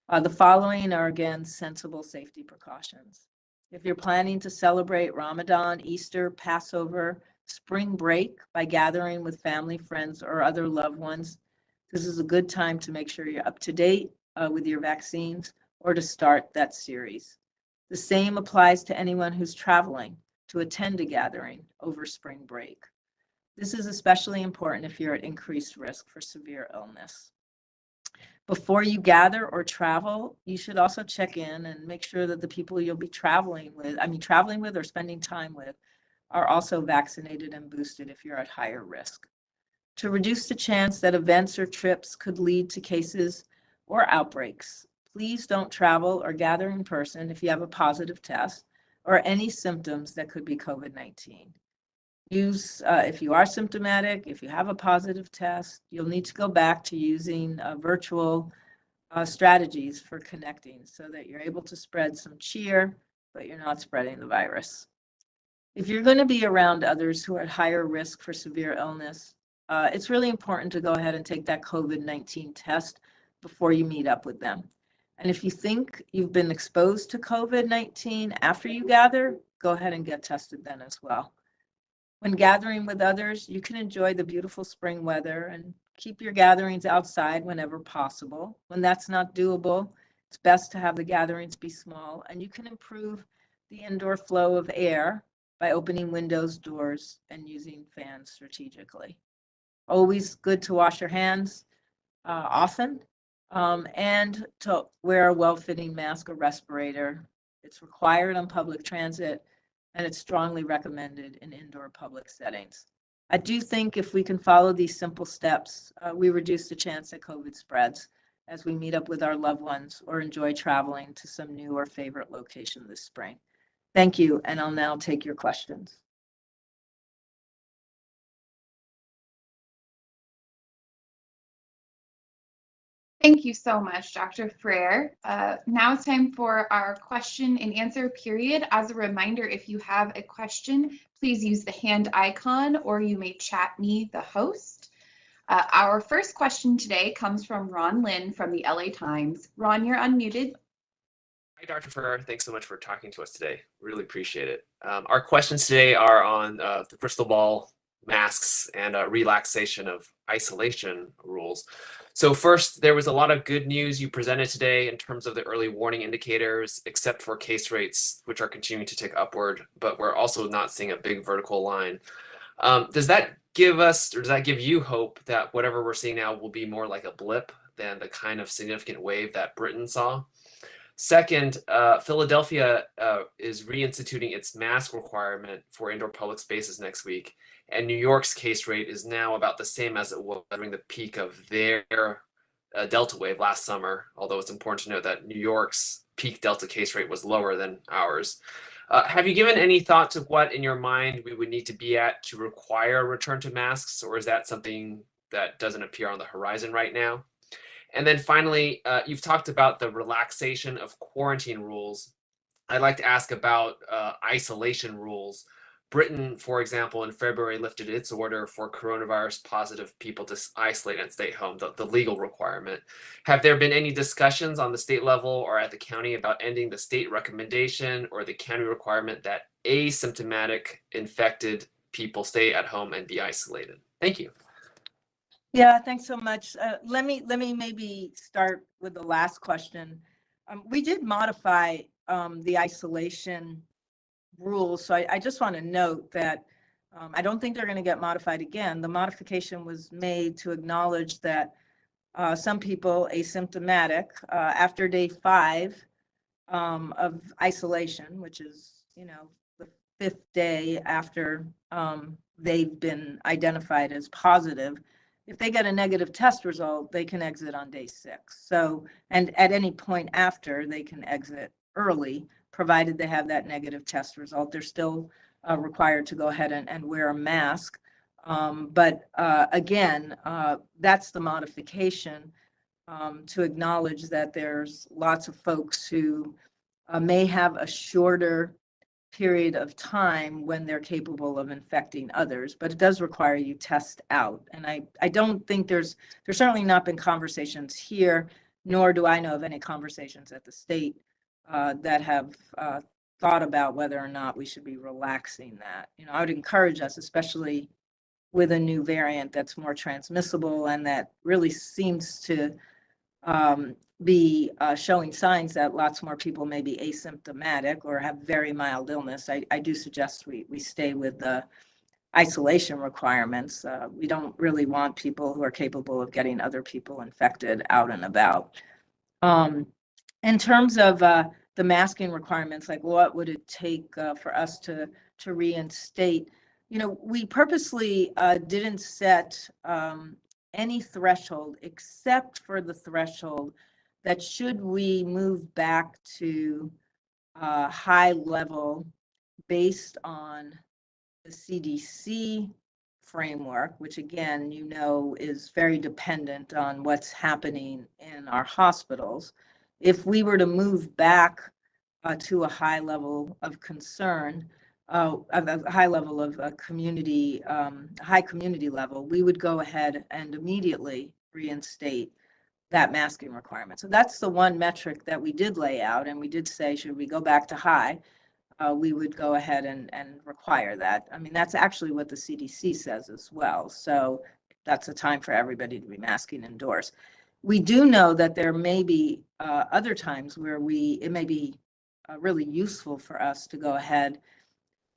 Speaker 3: The following are, again, sensible safety precautions. If you're planning to celebrate Ramadan, Easter, Passover, spring break by gathering with family, friends, or other loved ones, this is a good time to make sure you're up to date with your vaccines or to start that series. The same applies to anyone who's traveling to attend a gathering over spring break. This is especially important if you're at increased risk for severe illness. Before you gather or travel, you should also check in and make sure that the people you'll be traveling with or spending time with are also vaccinated and boosted if you're at higher risk. To reduce the chance that events or trips could lead to cases or outbreaks, please don't travel or gather in person if you have a positive test or any symptoms that could be COVID-19. If you are symptomatic, if you have a positive test, you'll need to go back to using virtual strategies for connecting so that you're able to spread some cheer, but you're not spreading the virus. If you're going to be around others who are at higher risk for severe illness, it's really important to go ahead and take that COVID-19 test before you meet up with them. And if you think you've been exposed to COVID-19 after you gather, go ahead and get tested then as well. When gathering with others, you can enjoy the beautiful spring weather and keep your gatherings outside whenever possible. When that's not doable, it's best to have the gatherings be small, and you can improve the indoor flow of air by opening windows, doors, and using fans strategically. Always good to wash your hands often and to wear a well-fitting mask or respirator. It's required on public transit, and it's strongly recommended in indoor public settings. I do think if we can follow these simple steps, we reduce the chance that COVID spreads as we meet up with our loved ones or enjoy traveling to some new or favorite location this spring. Thank you, and I'll now take your questions.
Speaker 2: Thank you so much, Dr. Frere. Now it's time for our question and answer period. As a reminder, if you have a question, please use the hand icon or you may chat me, the host. Our first question today comes from Ron Lynn from the LA Times. Ron, you're unmuted.
Speaker 4: Hi, Dr. Frere. Thanks so much for talking to us today. Really appreciate it. Our questions today are on the crystal ball, masks, and relaxation of isolation rules. So first, there was a lot of good news you presented today in terms of the early warning indicators, except for case rates, which are continuing to tick upward, but we're also not seeing a big vertical line. Does that give us, or does that give you hope that whatever we're seeing now will be more like a blip than the kind of significant wave that Britain saw? Second, Philadelphia is reinstituting its mask requirement for indoor public spaces next week, and New York's case rate is now about the same as it was during the peak of their Delta wave last summer, although it's important to note that New York's peak Delta case rate was lower than ours. Have you given any thought to what in your mind we would need to be at to require a return to masks, or is that something that doesn't appear on the horizon right now? And then finally, you've talked about the relaxation of quarantine rules. I'd like to ask about isolation rules. Britain, for example, in February lifted its order for coronavirus positive people to isolate and stay home, the legal requirement. Have there been any discussions on the state level or at the county about ending the state recommendation or the county requirement that asymptomatic infected people stay at home and be isolated? Thank you.
Speaker 3: Yeah, thanks so much. Let me maybe start with the last question. We did modify the isolation rules, so I just want to note that I don't think they're going to get modified again. The modification was made to acknowledge that some people asymptomatic after day 5 of isolation, which is the 5th day after they've been identified as positive. If they get a negative test result, they can exit on day 6. So, and at any point after, they can exit early, provided they have that negative test result. They're still required to go ahead and wear a mask. But again, that's the modification to acknowledge that there's lots of folks who may have a shorter period of time when they're capable of infecting others, but it does require you test out. And I don't think there's certainly not been conversations here, nor do I know of any conversations at the state that have thought about whether or not we should be relaxing that. I would encourage us, especially with a new variant that's more transmissible and that really seems to be showing signs that lots more people may be asymptomatic or have very mild illness. I do suggest we stay with the isolation requirements. We don't really want people who are capable of getting other people infected out and about. In terms of the masking requirements, like what would it take for us to reinstate? we purposely didn't set any threshold except for the threshold that should we move back to high level based on the CDC framework, which again, is very dependent on what's happening in our hospitals. If we were to move back to a high level of concern, a high level of community, high community level, we would go ahead and immediately reinstate that masking requirement. So that's the one metric that we did lay out, and we did say, should we go back to high, we would go ahead and require that. I mean, that's actually what the CDC says as well. So that's a time for everybody to be masking indoors. We do know that there may be other times where it may be really useful for us to go ahead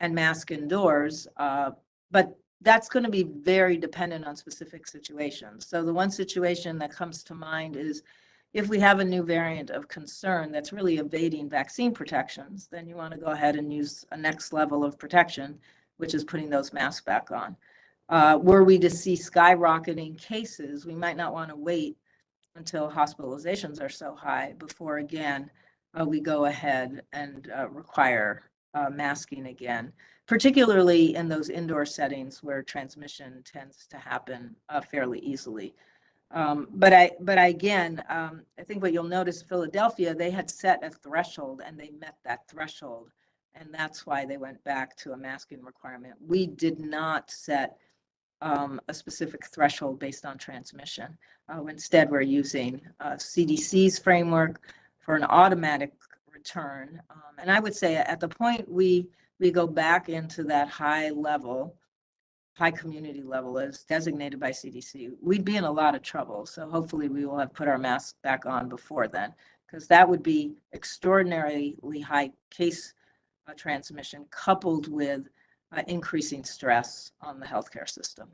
Speaker 3: and mask indoors, but that's going to be very dependent on specific situations. So the one situation that comes to mind is if we have a new variant of concern that's really evading vaccine protections, then you want to go ahead and use a next level of protection, which is putting those masks back on. Were we to see skyrocketing cases, we might not want to wait until hospitalizations are so high before, again, we go ahead and require masking again, particularly in those indoor settings where transmission tends to happen fairly easily. But again, I think what you'll notice, Philadelphia, they had set a threshold and they met that threshold. And that's why they went back to a masking requirement. We did not set a specific threshold based on transmission. Instead, we're using CDC's framework for an automatic return. And I would say at the point we go back into that high community level as designated by CDC, we'd be in a lot of trouble. So hopefully we will have put our masks back on before then, because that would be extraordinarily high case transmission coupled with increasing stress on the healthcare system.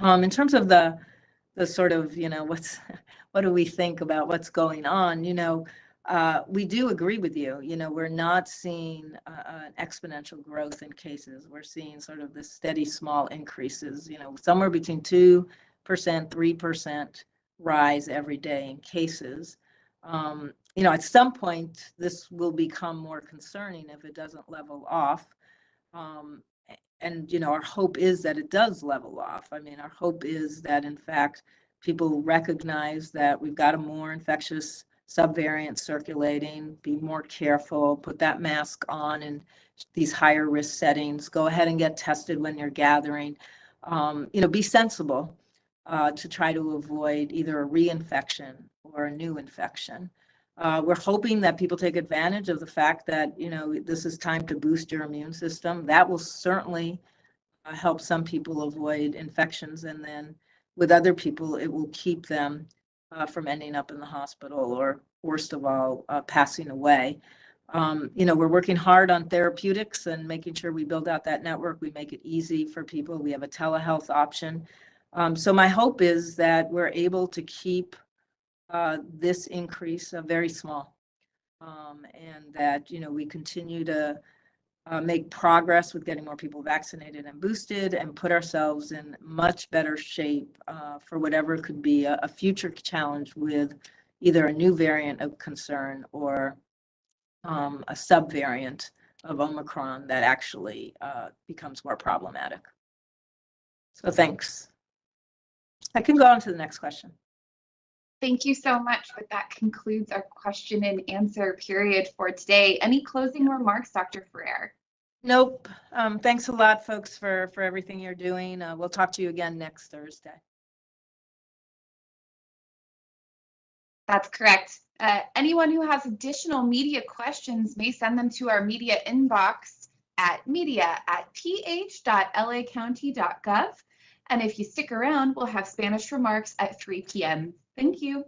Speaker 3: In terms of the sort of, what do we think about what's going on? We do agree with you. We're not seeing an exponential growth in cases. We're seeing sort of the steady small increases, somewhere between 2%, 3% rise every day in cases. At some point, this will become more concerning if it doesn't level off. And our hope is that it does level off. I mean, our hope is that, in fact, people recognize that we've got a more infectious subvariant circulating, be more careful, put that mask on in these higher risk settings, go ahead and get tested when you're gathering, be sensible to try to avoid either a reinfection or a new infection. We're hoping that people take advantage of the fact that, this is time to boost your immune system. That will certainly help some people avoid infections. And then with other people, it will keep them from ending up in the hospital or, worst of all, passing away. We're working hard on therapeutics and making sure we build out that network. We make it easy for people. We have a telehealth option. So my hope is that we're able to keep this increase very small, and that we continue to make progress with getting more people vaccinated and boosted, and put ourselves in much better shape for whatever could be a future challenge with either a new variant of concern or a subvariant of Omicron that actually becomes more problematic. So thanks. I can go on to the next question.
Speaker 2: Thank you so much. But that concludes our question and answer period for today. Any closing remarks, Dr. Ferrer?
Speaker 3: Nope. Thanks a lot, folks, for everything you're doing. We'll talk to you again next Thursday.
Speaker 2: That's correct. Anyone who has additional media questions may send them to our media inbox at media@ph.lacounty.gov. And if you stick around, we'll have Spanish remarks at 3 p.m. Thank you.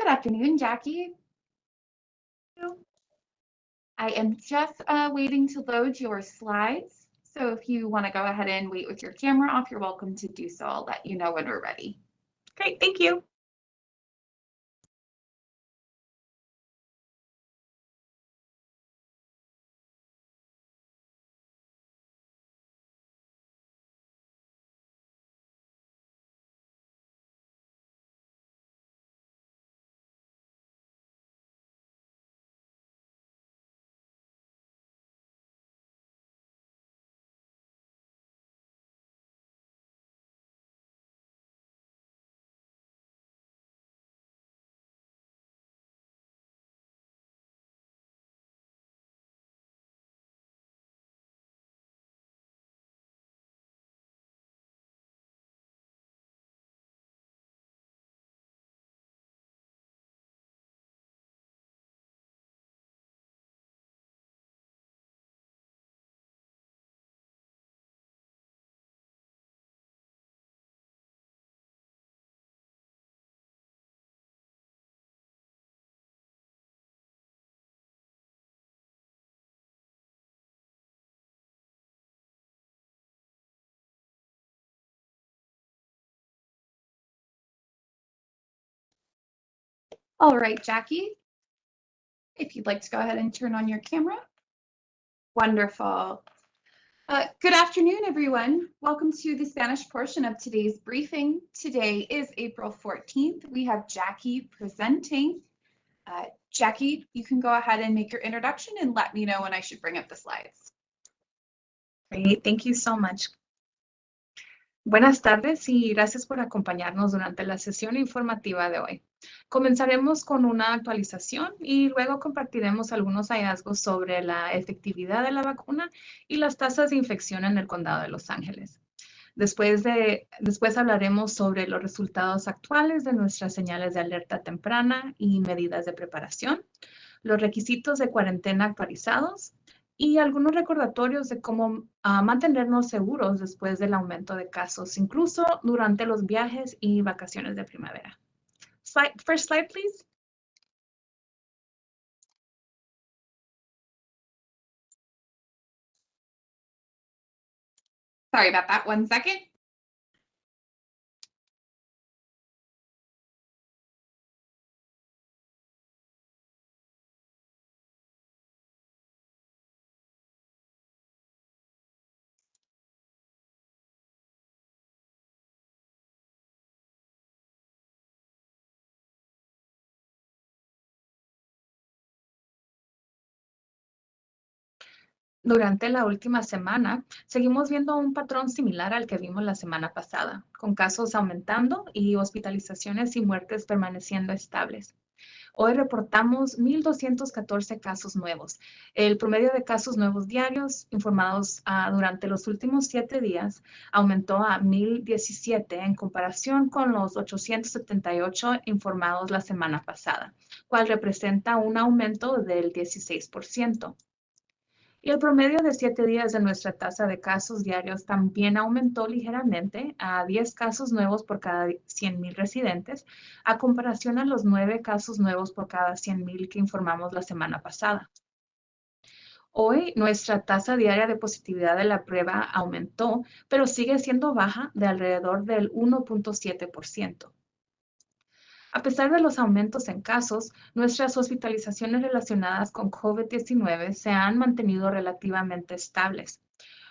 Speaker 2: afternoon, Jackie. I am just waiting to load your slides. So if you want to go ahead and wait with your camera off, you're welcome to do so. I'll let you know when we're ready.
Speaker 5: Great, thank you.
Speaker 2: All right, Jackie, if you'd like to go ahead and turn on your camera. Wonderful. Good afternoon, everyone. Welcome to the Spanish portion of today's briefing. Today is April 14th. We have Jackie presenting. Jackie, you can go ahead and make your introduction and let me know when I should bring up the slides.
Speaker 5: Great, thank you so much. Buenas tardes y gracias por acompañarnos durante la sesión informativa de hoy. Comenzaremos con una actualización y luego compartiremos algunos hallazgos sobre la efectividad de la vacuna y las tasas de infección en el condado de Los Ángeles. Después hablaremos sobre los resultados actuales de nuestras señales de alerta temprana y medidas de preparación, los requisitos de cuarentena actualizados y algunos recordatorios de cómo mantenernos seguros después del aumento de casos, incluso durante los viajes y vacaciones de primavera. First slide, please.
Speaker 2: Sorry about that, 1 second.
Speaker 5: Durante la última semana, seguimos viendo un patrón similar al que vimos la semana pasada, con casos aumentando y hospitalizaciones y muertes permaneciendo estables. Hoy reportamos 1,214 casos nuevos. El promedio de casos nuevos diarios informados durante los últimos 7 días aumentó a 1,017 en comparación con los 878 informados la semana pasada, cual representa un aumento del 16%. Y el promedio de 7 días de nuestra tasa de casos diarios también aumentó ligeramente a 10 casos nuevos por cada 100,000 residentes, a comparación a los 9 casos nuevos por cada 100,000 que informamos la semana pasada. Hoy nuestra tasa diaria de positividad de la prueba aumentó, pero sigue siendo baja de alrededor del 1.7%. A pesar de los aumentos en casos, nuestras hospitalizaciones relacionadas con COVID-19 se han mantenido relativamente estables.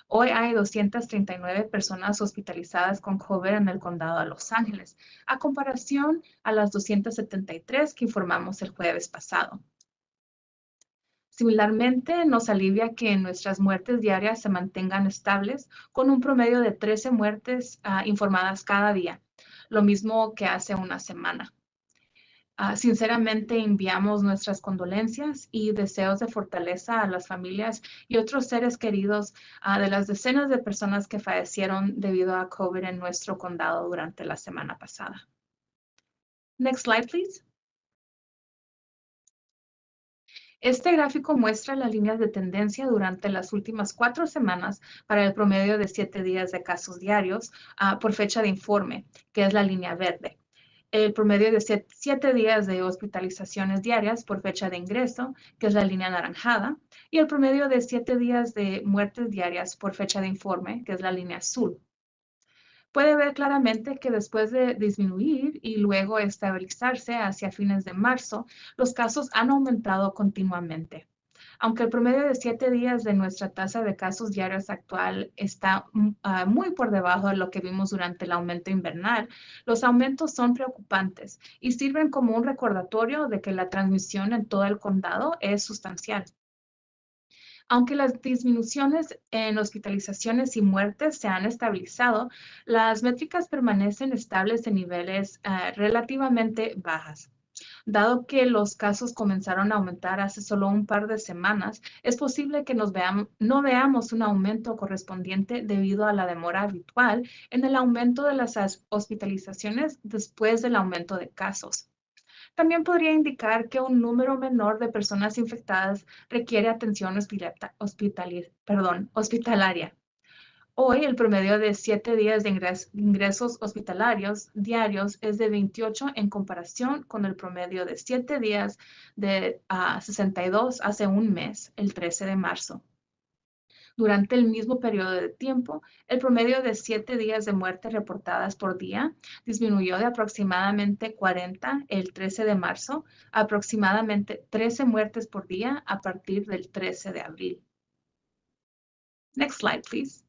Speaker 5: Hoy hay 239 personas hospitalizadas con COVID en el condado de Los Ángeles, a comparación a las 273 que informamos el jueves pasado. Similarmente, nos alivia que nuestras muertes diarias se mantengan estables, con un promedio de 13 muertes informadas cada día, lo mismo que hace una semana. Sinceramente enviamos nuestras condolencias y deseos de fortaleza a las familias y otros seres queridos de las decenas de personas que fallecieron debido a COVID en nuestro condado durante la semana pasada. Next slide, please. Este gráfico muestra las líneas de tendencia durante las últimas 4 semanas para el promedio de 7 días de casos diarios por fecha de informe, que es la línea verde. el promedio de 7 días de hospitalizaciones diarias por fecha de ingreso, que es la línea anaranjada, y el promedio de 7 días de muertes diarias por fecha de informe, que es la línea azul. Puede ver claramente que después de disminuir y luego estabilizarse hacia fines de marzo, los casos han aumentado continuamente. Aunque el promedio de 7 días de nuestra tasa de casos diarios actual está muy por debajo de lo que vimos durante el aumento invernal, los aumentos son preocupantes y sirven como un recordatorio de que la transmisión en todo el condado es sustancial. Aunque las disminuciones en hospitalizaciones y muertes se han estabilizado, las métricas permanecen estables en niveles relativamente bajas. Dado que los casos comenzaron a aumentar hace solo un par de semanas, es posible que no veamos un aumento correspondiente debido a la demora habitual en el aumento de las hospitalizaciones después del aumento de casos. También podría indicar que un número menor de personas infectadas requiere atención hospitalaria. Hoy, el promedio de 7 días de ingresos hospitalarios diarios es de 28 en comparación con el promedio de 7 días de 62 hace un mes, el 13 de marzo. Durante el mismo periodo de tiempo, el promedio de 7 días de muerte reportadas por día disminuyó de aproximadamente 40 el 13 de marzo a aproximadamente 13 muertes por día a partir del 13 de abril. Next slide, please.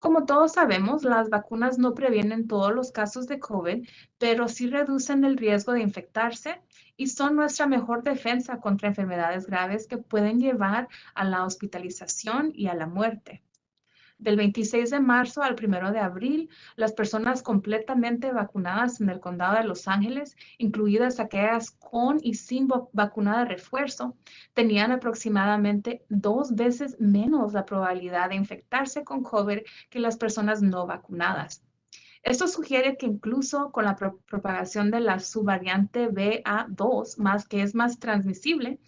Speaker 5: Como todos sabemos, las vacunas no previenen todos los casos de COVID, pero sí reducen el riesgo de infectarse y son nuestra mejor defensa contra enfermedades graves que pueden llevar a la hospitalización y a la muerte. Del 26 de marzo al 1 de abril, las personas completamente vacunadas en el condado de Los Ángeles, incluidas aquellas con y sin vacuna de refuerzo, tenían aproximadamente 2 veces menos la probabilidad de infectarse con COVID que las personas no vacunadas. Esto sugiere que incluso con la propagación de la subvariante BA2, que es más transmisible,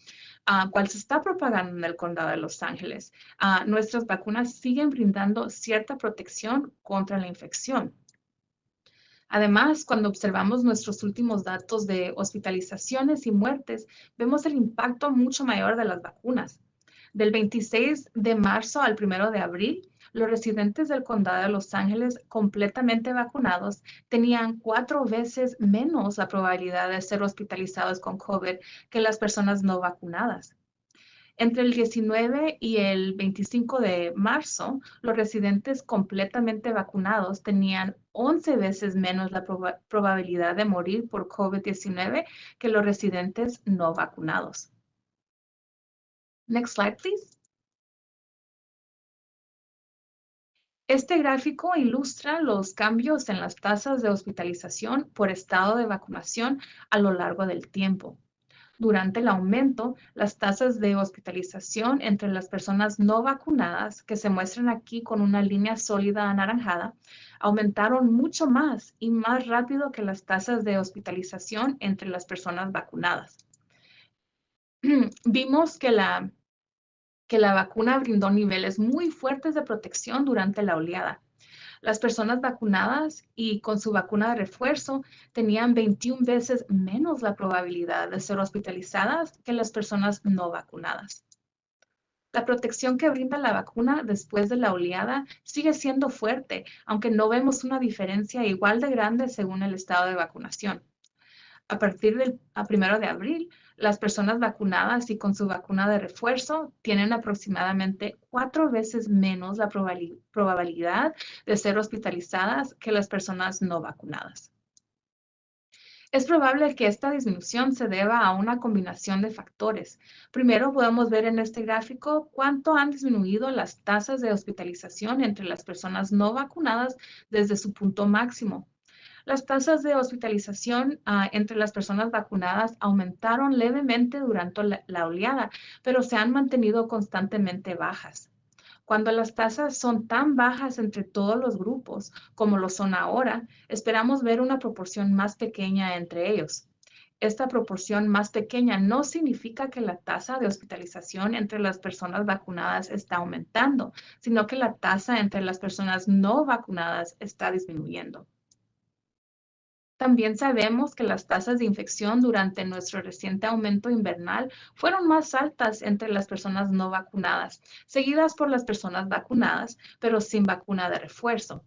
Speaker 5: cual se está propagando en el condado de Los Ángeles, nuestras vacunas siguen brindando cierta protección contra la infección. Además, cuando observamos nuestros últimos datos de hospitalizaciones y muertes, vemos el impacto mucho mayor de las vacunas. Del 26 de marzo al 1 de abril, los residentes del condado de Los Ángeles completamente vacunados tenían 4 veces menos la probabilidad de ser hospitalizados con COVID que las personas no vacunadas. Entre el 19 y el 25 de marzo, los residentes completamente vacunados tenían 11 veces menos la probabilidad de morir por COVID-19 que los residentes no vacunados. Next slide, please. Este gráfico ilustra los cambios en las tasas de hospitalización por estado de vacunación a lo largo del tiempo. Durante el aumento, las tasas de hospitalización entre las personas no vacunadas, que se muestran aquí con una línea sólida anaranjada, aumentaron mucho más y más rápido que las tasas de hospitalización entre las personas vacunadas. Vimos que la vacuna brindó niveles muy fuertes de protección durante la oleada. Las personas vacunadas y con su vacuna de refuerzo tenían 21 veces menos la probabilidad de ser hospitalizadas que las personas no vacunadas. La protección que brinda la vacuna después de la oleada sigue siendo fuerte, aunque no vemos una diferencia igual de grande según el estado de vacunación. A partir del 1 de abril, las personas vacunadas y con su vacuna de refuerzo tienen aproximadamente 4 veces menos la probabilidad de ser hospitalizadas que las personas no vacunadas. Es probable que esta disminución se deba a una combinación de factores. Primero, podemos ver en este gráfico cuánto han disminuido las tasas de hospitalización entre las personas no vacunadas desde su punto máximo. Las tasas de hospitalización entre las personas vacunadas aumentaron levemente durante la oleada, pero se han mantenido constantemente bajas. Cuando las tasas son tan bajas entre todos los grupos como lo son ahora, esperamos ver una proporción más pequeña entre ellos. esta proporción más pequeña no significa que la tasa de hospitalización entre las personas vacunadas está aumentando, sino que la tasa entre las personas no vacunadas está disminuyendo. También sabemos que las tasas de infección durante nuestro reciente aumento invernal fueron más altas entre las personas no vacunadas, seguidas por las personas vacunadas, pero sin vacuna de refuerzo.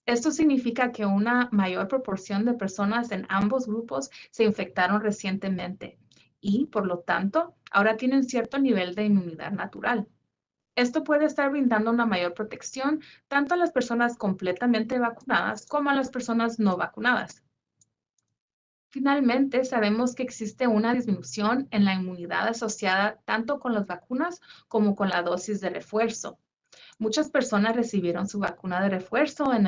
Speaker 5: Esto significa que una mayor proporción de personas en ambos grupos se infectaron recientemente y, por lo tanto, ahora tienen cierto nivel de inmunidad natural. Esto puede estar brindando una mayor protección tanto a las personas completamente vacunadas como a las personas no vacunadas. Finalmente, sabemos que existe una disminución en la inmunidad asociada tanto con las vacunas como con la dosis de refuerzo. Muchas personas recibieron su vacuna de refuerzo en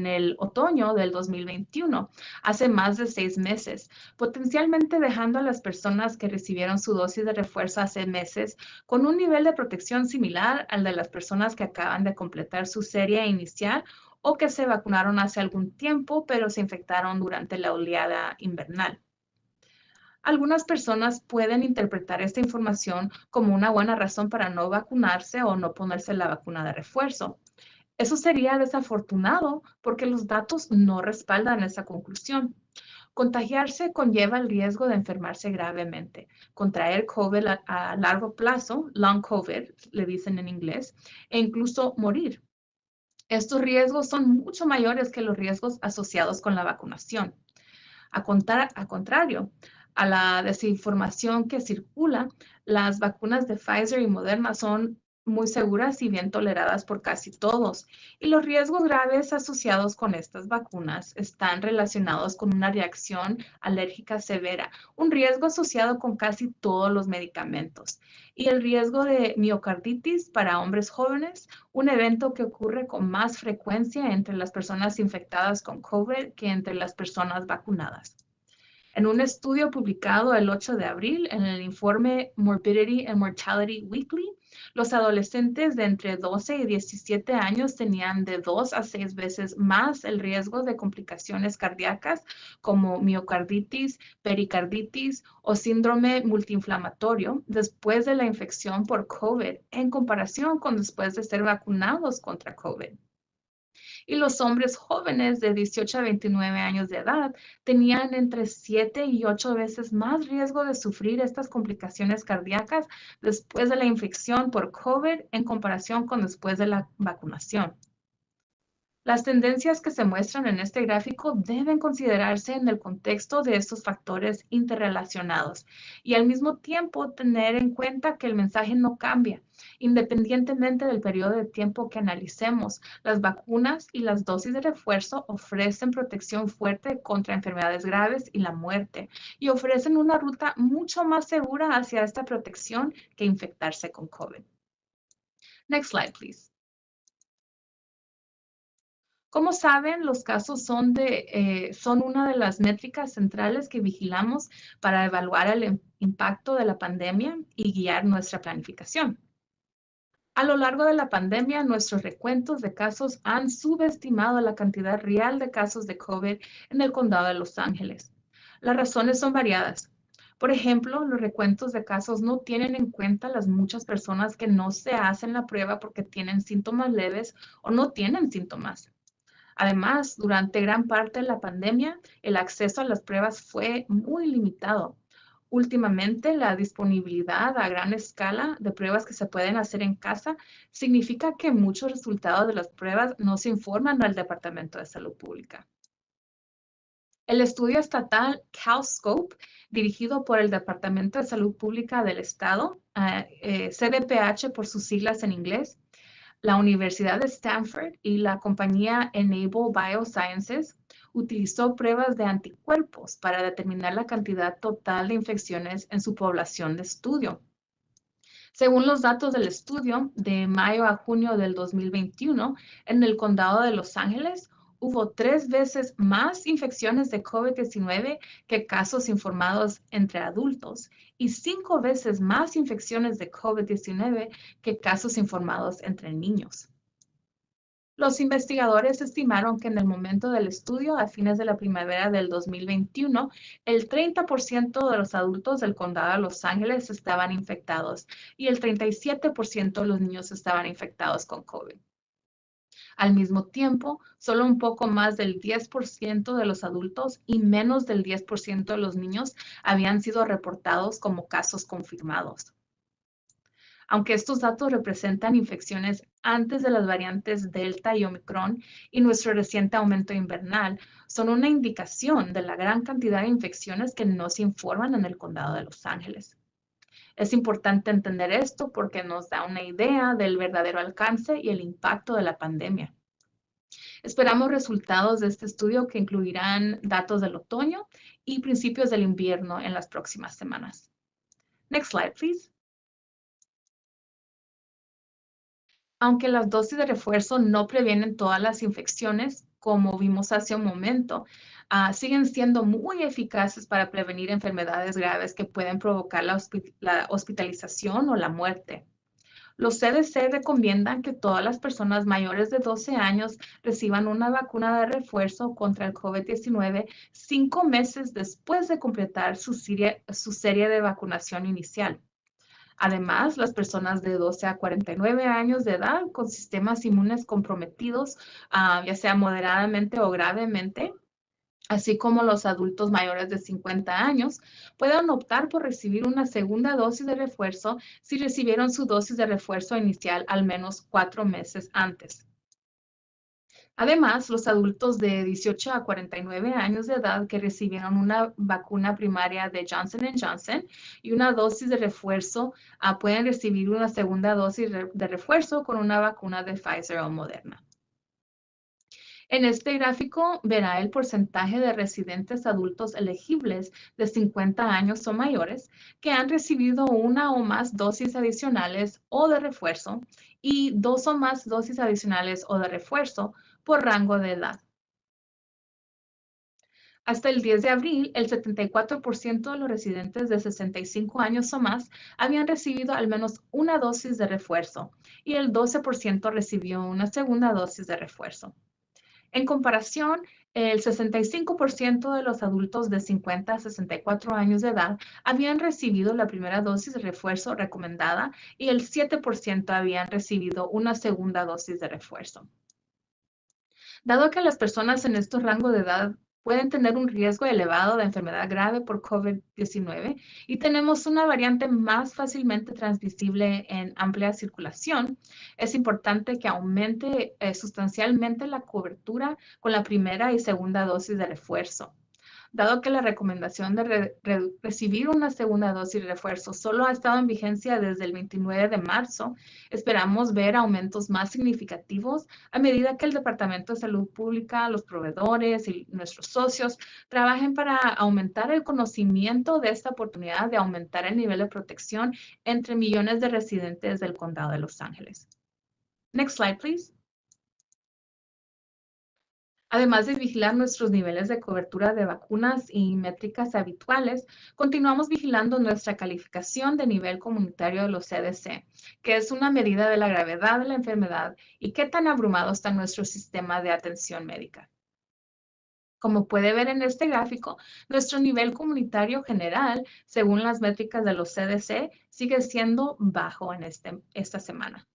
Speaker 5: el otoño del 2021, hace más de 6 meses, potencialmente dejando a las personas que recibieron su dosis de refuerzo hace meses con un nivel de protección similar al de las personas que acaban de completar su serie inicial o que se vacunaron hace algún tiempo, pero se infectaron durante la oleada invernal. Algunas personas pueden interpretar esta información como una buena razón para no vacunarse o no ponerse la vacuna de refuerzo. Eso sería desafortunado porque los datos no respaldan esa conclusión. Contagiarse conlleva el riesgo de enfermarse gravemente, contraer COVID a largo plazo, long COVID, le dicen en inglés, e incluso morir. Estos riesgos son mucho mayores que los riesgos asociados con la vacunación. A contrario, a la desinformación que circula, las vacunas de Pfizer y Moderna son muy seguras y bien toleradas por casi todos. Y los riesgos graves asociados con estas vacunas están relacionados con una reacción alérgica severa, un riesgo asociado con casi todos los medicamentos. Y el riesgo de miocarditis para hombres jóvenes, un evento que ocurre con más frecuencia entre las personas infectadas con COVID que entre las personas vacunadas. En un estudio publicado el 8 de abril en el informe Morbidity and Mortality Weekly, los adolescentes de entre 12 y 17 años tenían de 2 a 6 veces más el riesgo de complicaciones cardíacas como miocarditis, pericarditis o síndrome multiinflamatorio después de la infección por COVID en comparación con después de ser vacunados contra COVID. Y los hombres jóvenes de 18 a 29 años de edad tenían entre 7 y 8 veces más riesgo de sufrir estas complicaciones cardíacas después de la infección por COVID en comparación con después de la vacunación. Las tendencias que se muestran en este gráfico deben considerarse en el contexto de estos factores interrelacionados y al mismo tiempo tener en cuenta que el mensaje no cambia. Independientemente del periodo de tiempo que analicemos, las vacunas y las dosis de refuerzo ofrecen protección fuerte contra enfermedades graves y la muerte y ofrecen una ruta mucho más segura hacia esta protección que infectarse con COVID. Next slide, please. Como saben, los casos son una de las métricas centrales que vigilamos para evaluar el impacto de la pandemia y guiar nuestra planificación. A lo largo de la pandemia, nuestros recuentos de casos han subestimado la cantidad real de casos de COVID en el condado de Los Ángeles. Las razones son variadas. Por ejemplo, los recuentos de casos no tienen en cuenta las muchas personas que no se hacen la prueba porque tienen síntomas leves o no tienen síntomas. Además, durante gran parte de la pandemia, el acceso a las pruebas fue muy limitado. Últimamente, la disponibilidad a gran escala de pruebas que se pueden hacer en casa significa que muchos resultados de las pruebas no se informan al Departamento de Salud Pública. El estudio estatal CalScope, dirigido por el Departamento de Salud Pública del Estado, CDPH por sus siglas en inglés, la Universidad de Stanford y la compañía Enable Biosciences utilizó pruebas de anticuerpos para determinar la cantidad total de infecciones en su población de estudio. Según los datos del estudio, de mayo a junio del 2021, en el condado de Los Ángeles, hubo 3 veces más infecciones de COVID-19 que casos informados entre adultos y 5 veces más infecciones de COVID-19 que casos informados entre niños. Los investigadores estimaron que en el momento del estudio, a fines de la primavera del 2021, el 30% de los adultos del condado de Los Ángeles estaban infectados y el 37% de los niños estaban infectados con COVID. Al mismo tiempo, solo un poco más del 10% de los adultos y menos del 10% de los niños habían sido reportados como casos confirmados. Aunque estos datos representan infecciones antes de las variantes Delta y Omicron y nuestro reciente aumento invernal, son una indicación de la gran cantidad de infecciones que no se informan en el condado de Los Ángeles. Es importante entender esto porque nos da una idea del verdadero alcance y el impacto de la pandemia. Esperamos resultados de este estudio que incluirán datos del otoño y principios del invierno en las próximas semanas. Next slide, please. Aunque las dosis de refuerzo no previenen todas las infecciones, como vimos hace un momento, siguen siendo muy eficaces para prevenir enfermedades graves que pueden provocar la hospitalización o la muerte. Los CDC recomiendan que todas las personas mayores de 12 años reciban una vacuna de refuerzo contra el COVID-19 5 meses después de completar su serie de vacunación inicial. Además, las personas de 12 a 49 años de edad con sistemas inmunes comprometidos, ya sea moderadamente o gravemente, así como los adultos mayores de 50 años, pueden optar por recibir una segunda dosis de refuerzo si recibieron su dosis de refuerzo inicial al menos 4 meses antes. Además, los adultos de 18 a 49 años de edad que recibieron una vacuna primaria de Johnson & Johnson y una dosis de refuerzo pueden recibir una segunda dosis de refuerzo con una vacuna de Pfizer o Moderna. En este gráfico verá el porcentaje de residentes adultos elegibles de 50 años o mayores que han recibido una o más dosis adicionales o de refuerzo y 2 o más dosis adicionales o de refuerzo por rango de edad. Hasta el 10 de abril, el 74% de los residentes de 65 años o más habían recibido al menos una dosis de refuerzo y el 12% recibió una segunda dosis de refuerzo. En comparación, el 65% de los adultos de 50 a 64 años de edad habían recibido la primera dosis de refuerzo recomendada y el 7% habían recibido una segunda dosis de refuerzo. Dado que las personas en este rango de edad pueden tener un riesgo elevado de enfermedad grave por COVID-19 y tenemos una variante más fácilmente transmisible en amplia circulación, es importante que aumente sustancialmente la cobertura con la primera y segunda dosis de refuerzo. Dado que la recomendación de recibir una segunda dosis de refuerzo solo ha estado en vigencia desde el 29 de marzo, esperamos ver aumentos más significativos a medida que el Departamento de Salud Pública, los proveedores y nuestros socios trabajen para aumentar el conocimiento de esta oportunidad de aumentar el nivel de protección entre millones de residentes del condado de Los Ángeles. Next slide, please. Además de vigilar nuestros niveles de cobertura de vacunas y métricas habituales, continuamos vigilando nuestra calificación de nivel comunitario de los CDC, que es una medida de la gravedad de la enfermedad y qué tan abrumado está nuestro sistema de atención médica. Como puede ver en este gráfico, nuestro nivel comunitario general, según las métricas de los CDC, sigue siendo bajo en esta semana.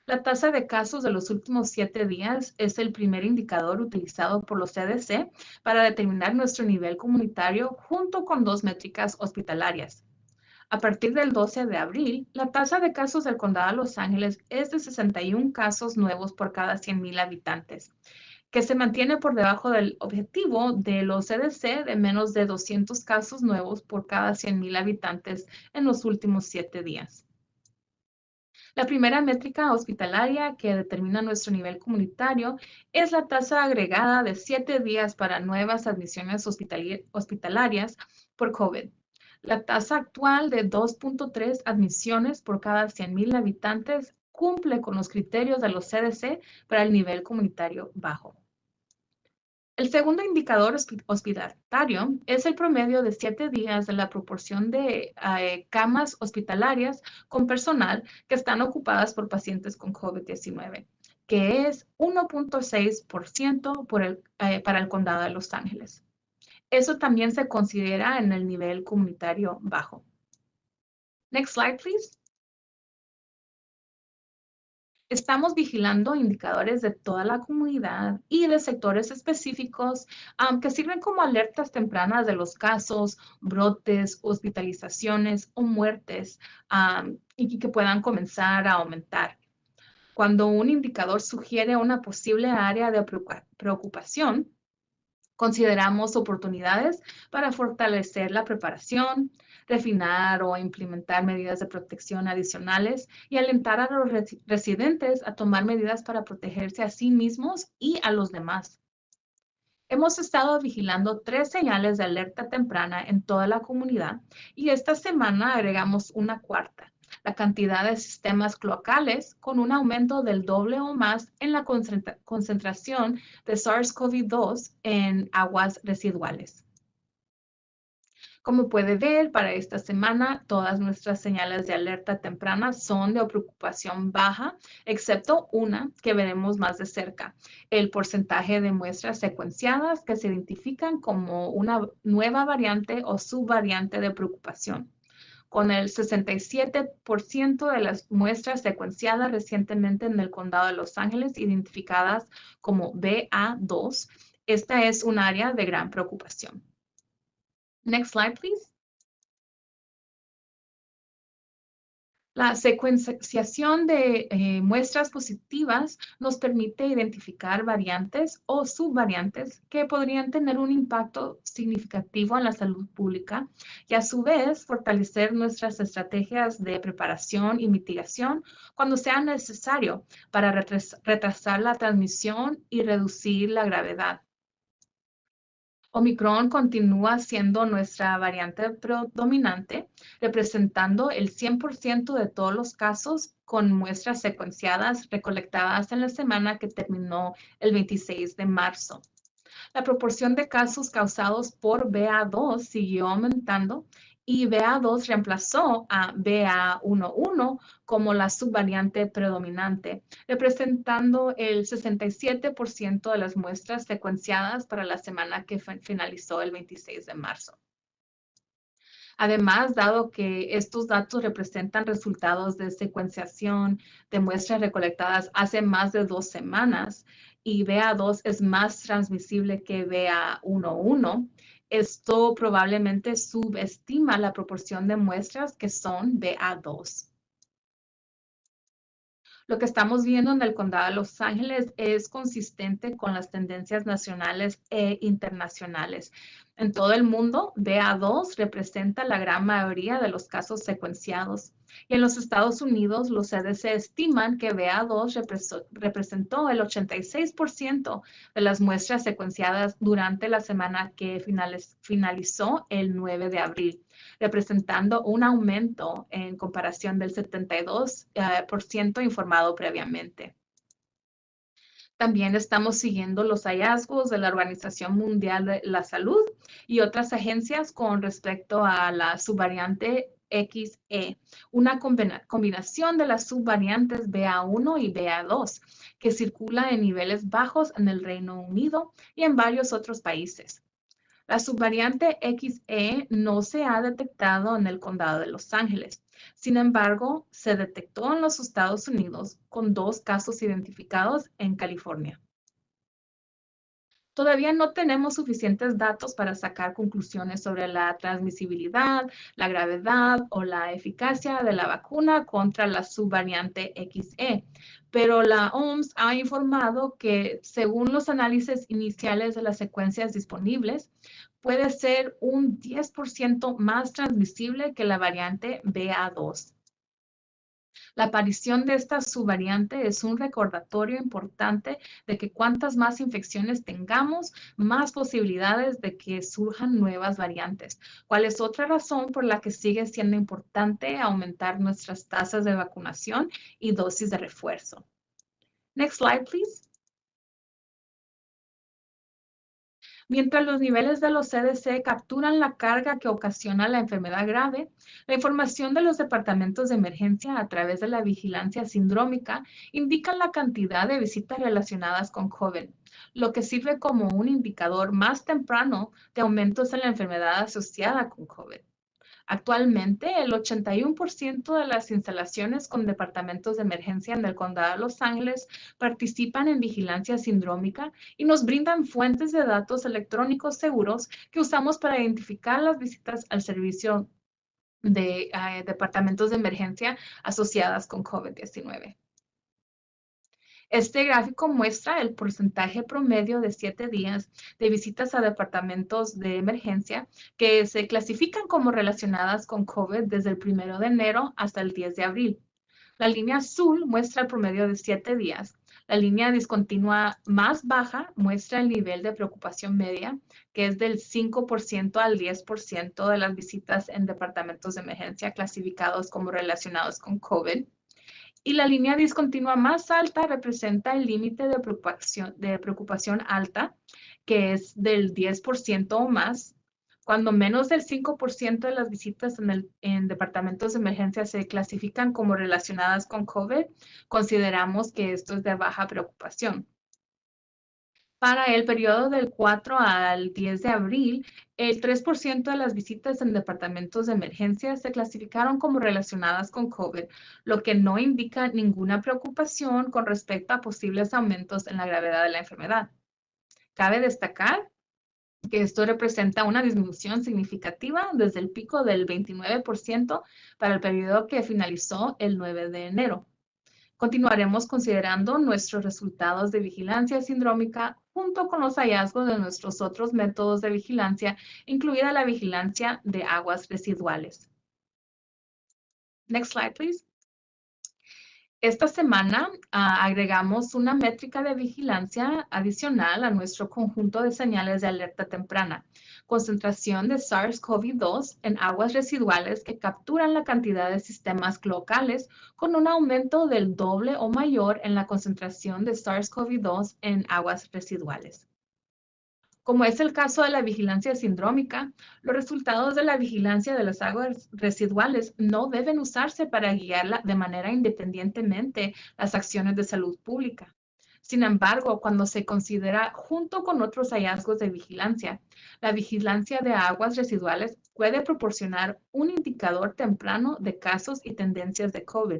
Speaker 5: La tasa de casos de los últimos 7 días es el primer indicador utilizado por los CDC para determinar nuestro nivel comunitario junto con 2 métricas hospitalarias. A partir del 12 de abril, la tasa de casos del condado de Los Ángeles es de 61 casos nuevos por cada 100,000 habitantes, que se mantiene por debajo del objetivo de los CDC de menos de 200 casos nuevos por cada 100,000 habitantes en los últimos 7 días. La primera métrica hospitalaria que determina nuestro nivel comunitario es la tasa agregada de 7 días para nuevas admisiones hospitalarias por COVID. La tasa actual de 2.3 admisiones por cada 100,000 habitantes cumple con los criterios de los CDC para el nivel comunitario bajo. El segundo indicador hospitalario es el promedio de 7 días de la proporción de camas hospitalarias con personal que están ocupadas por pacientes con COVID-19, que es 1.6% para el condado de Los Ángeles. Eso también se considera en el nivel comunitario bajo. Next slide, please. Estamos vigilando indicadores de toda la comunidad y de sectores específicos que sirven como alertas tempranas de los casos, brotes, hospitalizaciones o muertes y que puedan comenzar a aumentar. Cuando un indicador sugiere una posible área de preocupación, consideramos oportunidades para fortalecer la preparación, refinar o implementar medidas de protección adicionales y alentar a los residentes a tomar medidas para protegerse a sí mismos y a los demás. Hemos estado vigilando 3 señales de alerta temprana en toda la comunidad y esta semana agregamos una cuarta, la cantidad de sistemas cloacales con un aumento del doble o más en la concentración de SARS-CoV-2 en aguas residuales. Como puede ver, para esta semana, todas nuestras señales de alerta temprana son de preocupación baja, excepto una que veremos más de cerca, el porcentaje de muestras secuenciadas que se identifican como una nueva variante o subvariante de preocupación. Con el 67% de las muestras secuenciadas recientemente en el condado de Los Ángeles identificadas como BA2, esta es un área de gran preocupación. Next slide, please. La secuenciación de muestras positivas nos permite identificar variantes o subvariantes que podrían tener un impacto significativo en la salud pública y a su vez fortalecer nuestras estrategias de preparación y mitigación cuando sea necesario para retrasar la transmisión y reducir la gravedad. Omicron continúa siendo nuestra variante predominante, representando el 100% de todos los casos con muestras secuenciadas recolectadas en la semana que terminó el 26 de marzo. La proporción de casos causados por BA2 siguió aumentando y BA2 reemplazó a BA11 como la subvariante predominante, representando el 67% de las muestras secuenciadas para la semana que finalizó el 26 de marzo. Además, dado que estos datos representan resultados de secuenciación de muestras recolectadas hace más de 2 semanas y BA2 es más transmisible que BA11, esto probablemente subestima la proporción de muestras que son BA2. Lo que estamos viendo en el condado de Los Ángeles es consistente con las tendencias nacionales e internacionales. En todo el mundo, BA2 representa la gran mayoría de los casos secuenciados. Y en los Estados Unidos, los CDC estiman que BA2 representó el 86% de las muestras secuenciadas durante la semana que finalizó el 9 de abril, representando un aumento en comparación del 72% informado previamente. También estamos siguiendo los hallazgos de la Organización Mundial de la Salud y otras agencias con respecto a la subvariante XE, una combinación de las subvariantes BA1 y BA2 que circula en niveles bajos en el Reino Unido y en varios otros países. La subvariante XE no se ha detectado en el condado de Los Ángeles. Sin embargo, se detectó en los Estados Unidos con 2 casos identificados en California. Todavía no tenemos suficientes datos para sacar conclusiones sobre la transmisibilidad, la gravedad o la eficacia de la vacuna contra la subvariante XE, pero la OMS ha informado que, según los análisis iniciales de las secuencias disponibles, puede ser un 10% más transmisible que la variante BA2. La aparición de esta subvariante es un recordatorio importante de que cuantas más infecciones tengamos, más posibilidades de que surjan nuevas variantes, cual es otra razón por la que sigue siendo importante aumentar nuestras tasas de vacunación y dosis de refuerzo. Next slide, please. Mientras los niveles de los CDC capturan la carga que ocasiona la enfermedad grave, la información de los departamentos de emergencia a través de la vigilancia sindrómica indica la cantidad de visitas relacionadas con COVID, lo que sirve como un indicador más temprano de aumentos en la enfermedad asociada con COVID. Actualmente, el 81% de las instalaciones con departamentos de emergencia en el condado de Los Ángeles participan en vigilancia sindrómica y nos brindan fuentes de datos electrónicos seguros que usamos para identificar las visitas al servicio de departamentos de emergencia asociadas con COVID-19. Este gráfico muestra el porcentaje promedio de 7 días de visitas a departamentos de emergencia que se clasifican como relacionadas con COVID desde el 1 de enero hasta el 10 de abril. La línea azul muestra el promedio de 7 días. La línea discontinua más baja muestra el nivel de preocupación media, que es del 5% al 10% de las visitas en departamentos de emergencia clasificados como relacionados con COVID. Y la línea discontinua más alta representa el límite de preocupación alta, que es del 10% o más. Cuando menos del 5% de las visitas en departamentos de emergencia se clasifican como relacionadas con COVID, consideramos que esto es de baja preocupación. Para el periodo del 4 al 10 de abril, el 3% de las visitas en departamentos de emergencia se clasificaron como relacionadas con COVID, lo que no indica ninguna preocupación con respecto a posibles aumentos en la gravedad de la enfermedad. Cabe destacar que esto representa una disminución significativa desde el pico del 29% para el periodo que finalizó el 9 de enero. Continuaremos considerando nuestros resultados de vigilancia sindrómica junto con los hallazgos de nuestros otros métodos de vigilancia, incluida la vigilancia de aguas residuales. Next slide, please. Esta semana agregamos una métrica de vigilancia adicional a nuestro conjunto de señales de alerta temprana, concentración de SARS-CoV-2 en aguas residuales que capturan la cantidad de sistemas locales con un aumento del doble o mayor en la concentración de SARS-CoV-2 en aguas residuales. Como es el caso de la vigilancia sindrómica, los resultados de la vigilancia de las aguas residuales no deben usarse para guiar de manera independientemente las acciones de salud pública. Sin embargo, cuando se considera junto con otros hallazgos de vigilancia, la vigilancia de aguas residuales puede proporcionar un indicador temprano de casos y tendencias de COVID.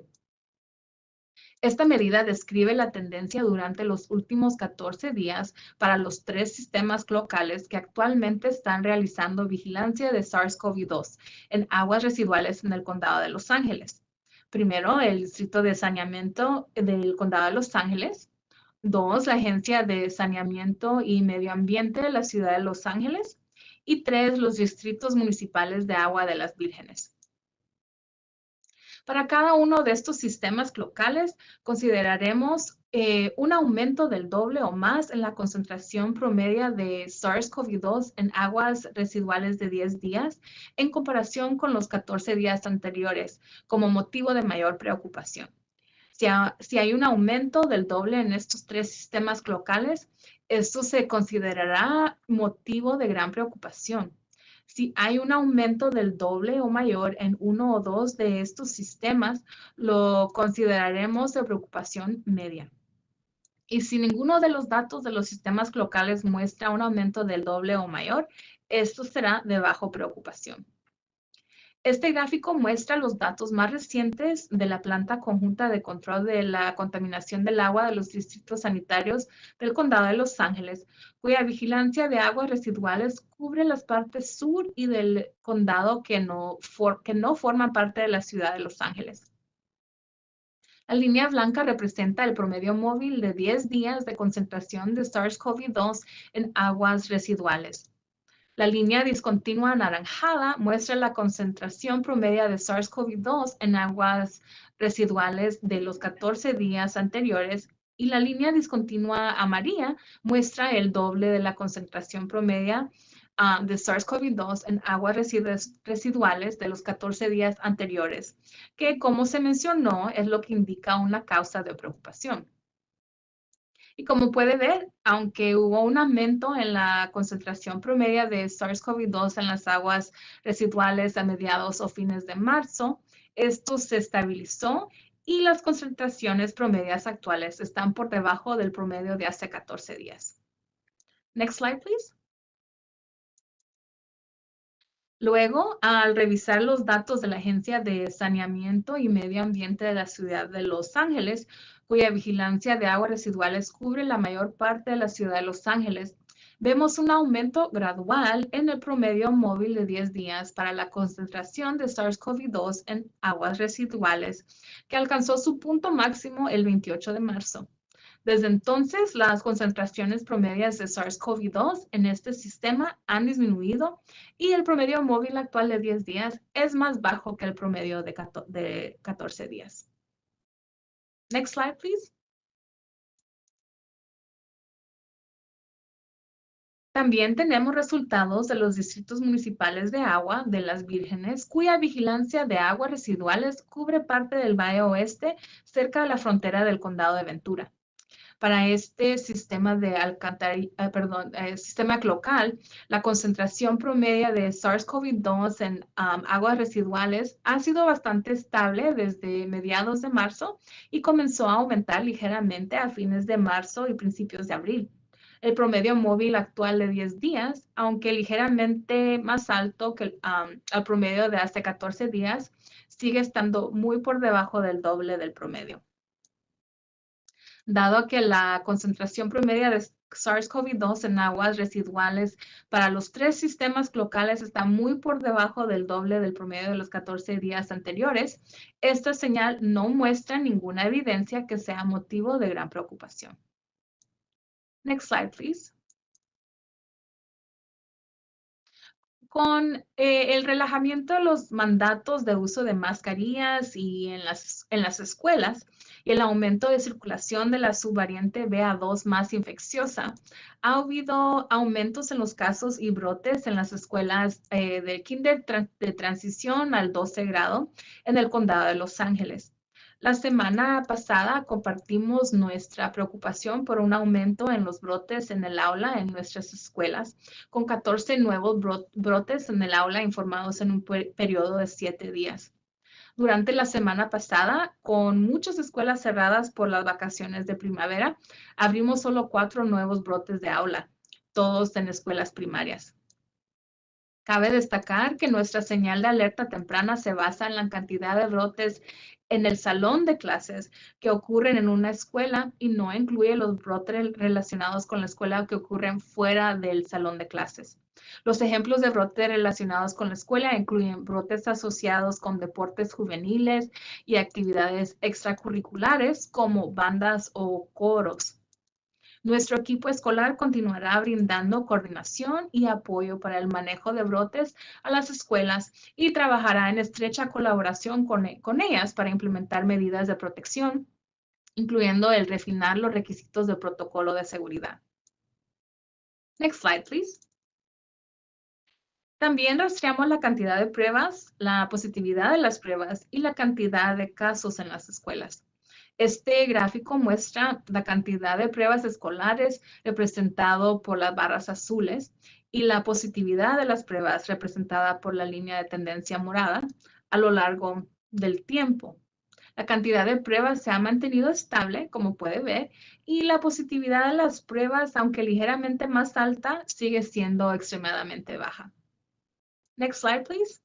Speaker 5: Esta medida describe la tendencia durante los últimos 14 días para los 3 sistemas locales que actualmente están realizando vigilancia de SARS-CoV-2 en aguas residuales en el condado de Los Ángeles. Primero, el Distrito de Saneamiento del condado de Los Ángeles. 2, la Agencia de Saneamiento y Medio Ambiente de la ciudad de Los Ángeles. Y 3, los distritos municipales de Agua de las Vírgenes. Para cada uno de estos sistemas locales, consideraremos un aumento del doble o más en la concentración promedio de SARS-CoV-2 en aguas residuales de 10 días en comparación con los 14 días anteriores, como motivo de mayor preocupación. Si hay un aumento del doble en estos 3 sistemas locales, esto se considerará motivo de gran preocupación. Si hay un aumento del doble o mayor en uno o dos de estos sistemas, lo consideraremos de preocupación media. Y si ninguno de los datos de los sistemas locales muestra un aumento del doble o mayor, esto será de baja preocupación. Este gráfico muestra los datos más recientes de la planta conjunta de control de la contaminación del agua de los distritos sanitarios del condado de Los Ángeles, cuya vigilancia de aguas residuales cubre las partes sur y del condado que no forman parte de la ciudad de Los Ángeles. La línea blanca representa el promedio móvil de 10 días de concentración de SARS-CoV-2 en aguas residuales. La línea discontinua anaranjada muestra la concentración promedio de SARS-CoV-2 en aguas residuales de los 14 días anteriores y la línea discontinua amarilla muestra el doble de la concentración promedio de SARS-CoV-2 en aguas residuales de los 14 días anteriores, que como se mencionó es lo que indica una causa de preocupación. Y como puede ver, aunque hubo un aumento en la concentración promedio de SARS-CoV-2 en las aguas residuales a mediados o fines de marzo, esto se estabilizó y las concentraciones promedias actuales están por debajo del promedio de hace 14 días. Next slide, please. Luego, al revisar los datos de la Agencia de Saneamiento y Medio Ambiente de la ciudad de Los Ángeles, cuya vigilancia de aguas residuales cubre la mayor parte de la ciudad de Los Ángeles, vemos un aumento gradual en el promedio móvil de 10 días para la concentración de SARS-CoV-2 en aguas residuales, que alcanzó su punto máximo el 28 de marzo. Desde entonces, las concentraciones promedias de SARS-CoV-2 en este sistema han disminuido y el promedio móvil actual de 10 días es más bajo que el promedio de 14 días. Next slide, please. También tenemos resultados de los distritos municipales de agua de Las Vírgenes, cuya vigilancia de aguas residuales cubre parte del Valle Oeste cerca de la frontera del condado de Ventura. Para este sistema de sistema local, la concentración promedio de SARS-CoV-2 en aguas residuales ha sido bastante estable desde mediados de marzo y comenzó a aumentar ligeramente a fines de marzo y principios de abril. El promedio móvil actual de 10 días, aunque ligeramente más alto que el promedio de hace 14 días, sigue estando muy por debajo del doble del promedio. Dado que la concentración promedio de SARS-CoV-2 en aguas residuales para los 3 sistemas locales está muy por debajo del doble del promedio de los 14 días anteriores, esta señal no muestra ninguna evidencia que sea motivo de gran preocupación. Next slide, please. Con el relajamiento de los mandatos de uso de mascarillas y en las escuelas y el aumento de circulación de la subvariante BA2 más infecciosa, ha habido aumentos en los casos y brotes en las escuelas de kinder de transición al 12 grado en el condado de Los Ángeles. La semana pasada compartimos nuestra preocupación por un aumento en los brotes en el aula en nuestras escuelas, con 14 nuevos brotes en el aula informados en un periodo de 7 días. Durante la semana pasada, con muchas escuelas cerradas por las vacaciones de primavera, abrimos solo 4 nuevos brotes de aula, todos en escuelas primarias. Cabe destacar que nuestra señal de alerta temprana se basa en la cantidad de brotes en el salón de clases que ocurren en una escuela y no incluye los brotes relacionados con la escuela que ocurren fuera del salón de clases. Los ejemplos de brotes relacionados con la escuela incluyen brotes asociados con deportes juveniles y actividades extracurriculares como bandas o coros. Nuestro equipo escolar continuará brindando coordinación y apoyo para el manejo de brotes a las escuelas y trabajará en estrecha colaboración con ellas para implementar medidas de protección, incluyendo el refinar los requisitos de protocolo de seguridad. Next slide, please. También rastreamos la cantidad de pruebas, la positividad de las pruebas y la cantidad de casos en las escuelas. Este gráfico muestra la cantidad de pruebas escolares representado por las barras azules y la positividad de las pruebas representada por la línea de tendencia morada a lo largo del tiempo. La cantidad de pruebas se ha mantenido estable, como puede ver, y la positividad de las pruebas, aunque ligeramente más alta, sigue siendo extremadamente baja. Next slide, please.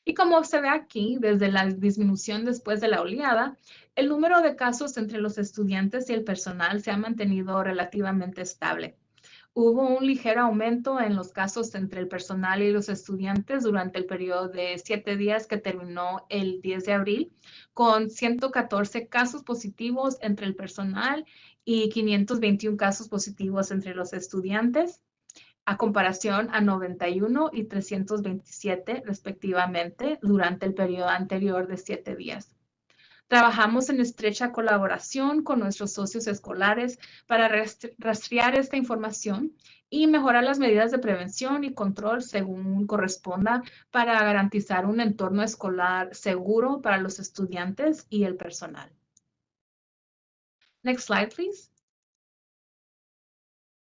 Speaker 5: Y como se ve aquí, desde la disminución después de la oleada, el número de casos entre los estudiantes y el personal se ha mantenido relativamente estable. Hubo un ligero aumento en los casos entre el personal y los estudiantes durante el periodo de 7 días que terminó el 10 de abril, con 114 casos positivos entre el personal y 521 casos positivos entre los estudiantes, a comparación a 91 y 327 respectivamente durante el periodo anterior de 7 días. Trabajamos en estrecha colaboración con nuestros socios escolares para rastrear esta información y mejorar las medidas de prevención y control según corresponda para garantizar un entorno escolar seguro para los estudiantes y el personal. Next slide, please.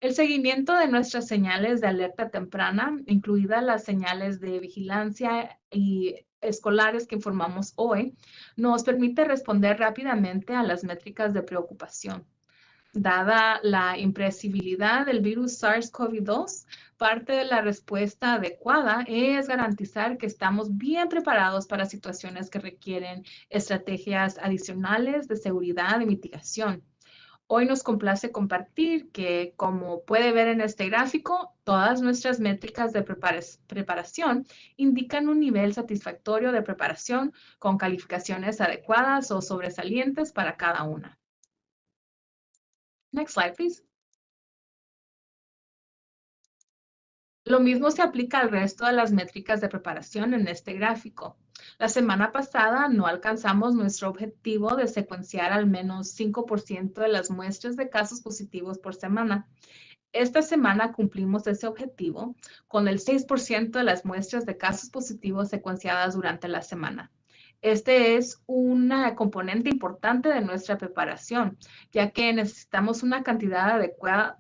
Speaker 5: El seguimiento de nuestras señales de alerta temprana, incluidas las señales de vigilancia y escolares que informamos hoy, nos permite responder rápidamente a las métricas de preocupación. Dada la imprevisibilidad del virus SARS-CoV-2, parte de la respuesta adecuada es garantizar que estamos bien preparados para situaciones que requieren estrategias adicionales de seguridad y mitigación. Hoy nos complace compartir que, como puede ver en este gráfico, todas nuestras métricas de preparación indican un nivel satisfactorio de preparación con calificaciones adecuadas o sobresalientes para cada una. Next slide, please. Lo mismo se aplica al resto de las métricas de preparación en este gráfico. La semana pasada no alcanzamos nuestro objetivo de secuenciar al menos 5% de las muestras de casos positivos por semana. Esta semana cumplimos ese objetivo con el 6% de las muestras de casos positivos secuenciadas durante la semana. Este es una componente importante de nuestra preparación, ya que necesitamos una cantidad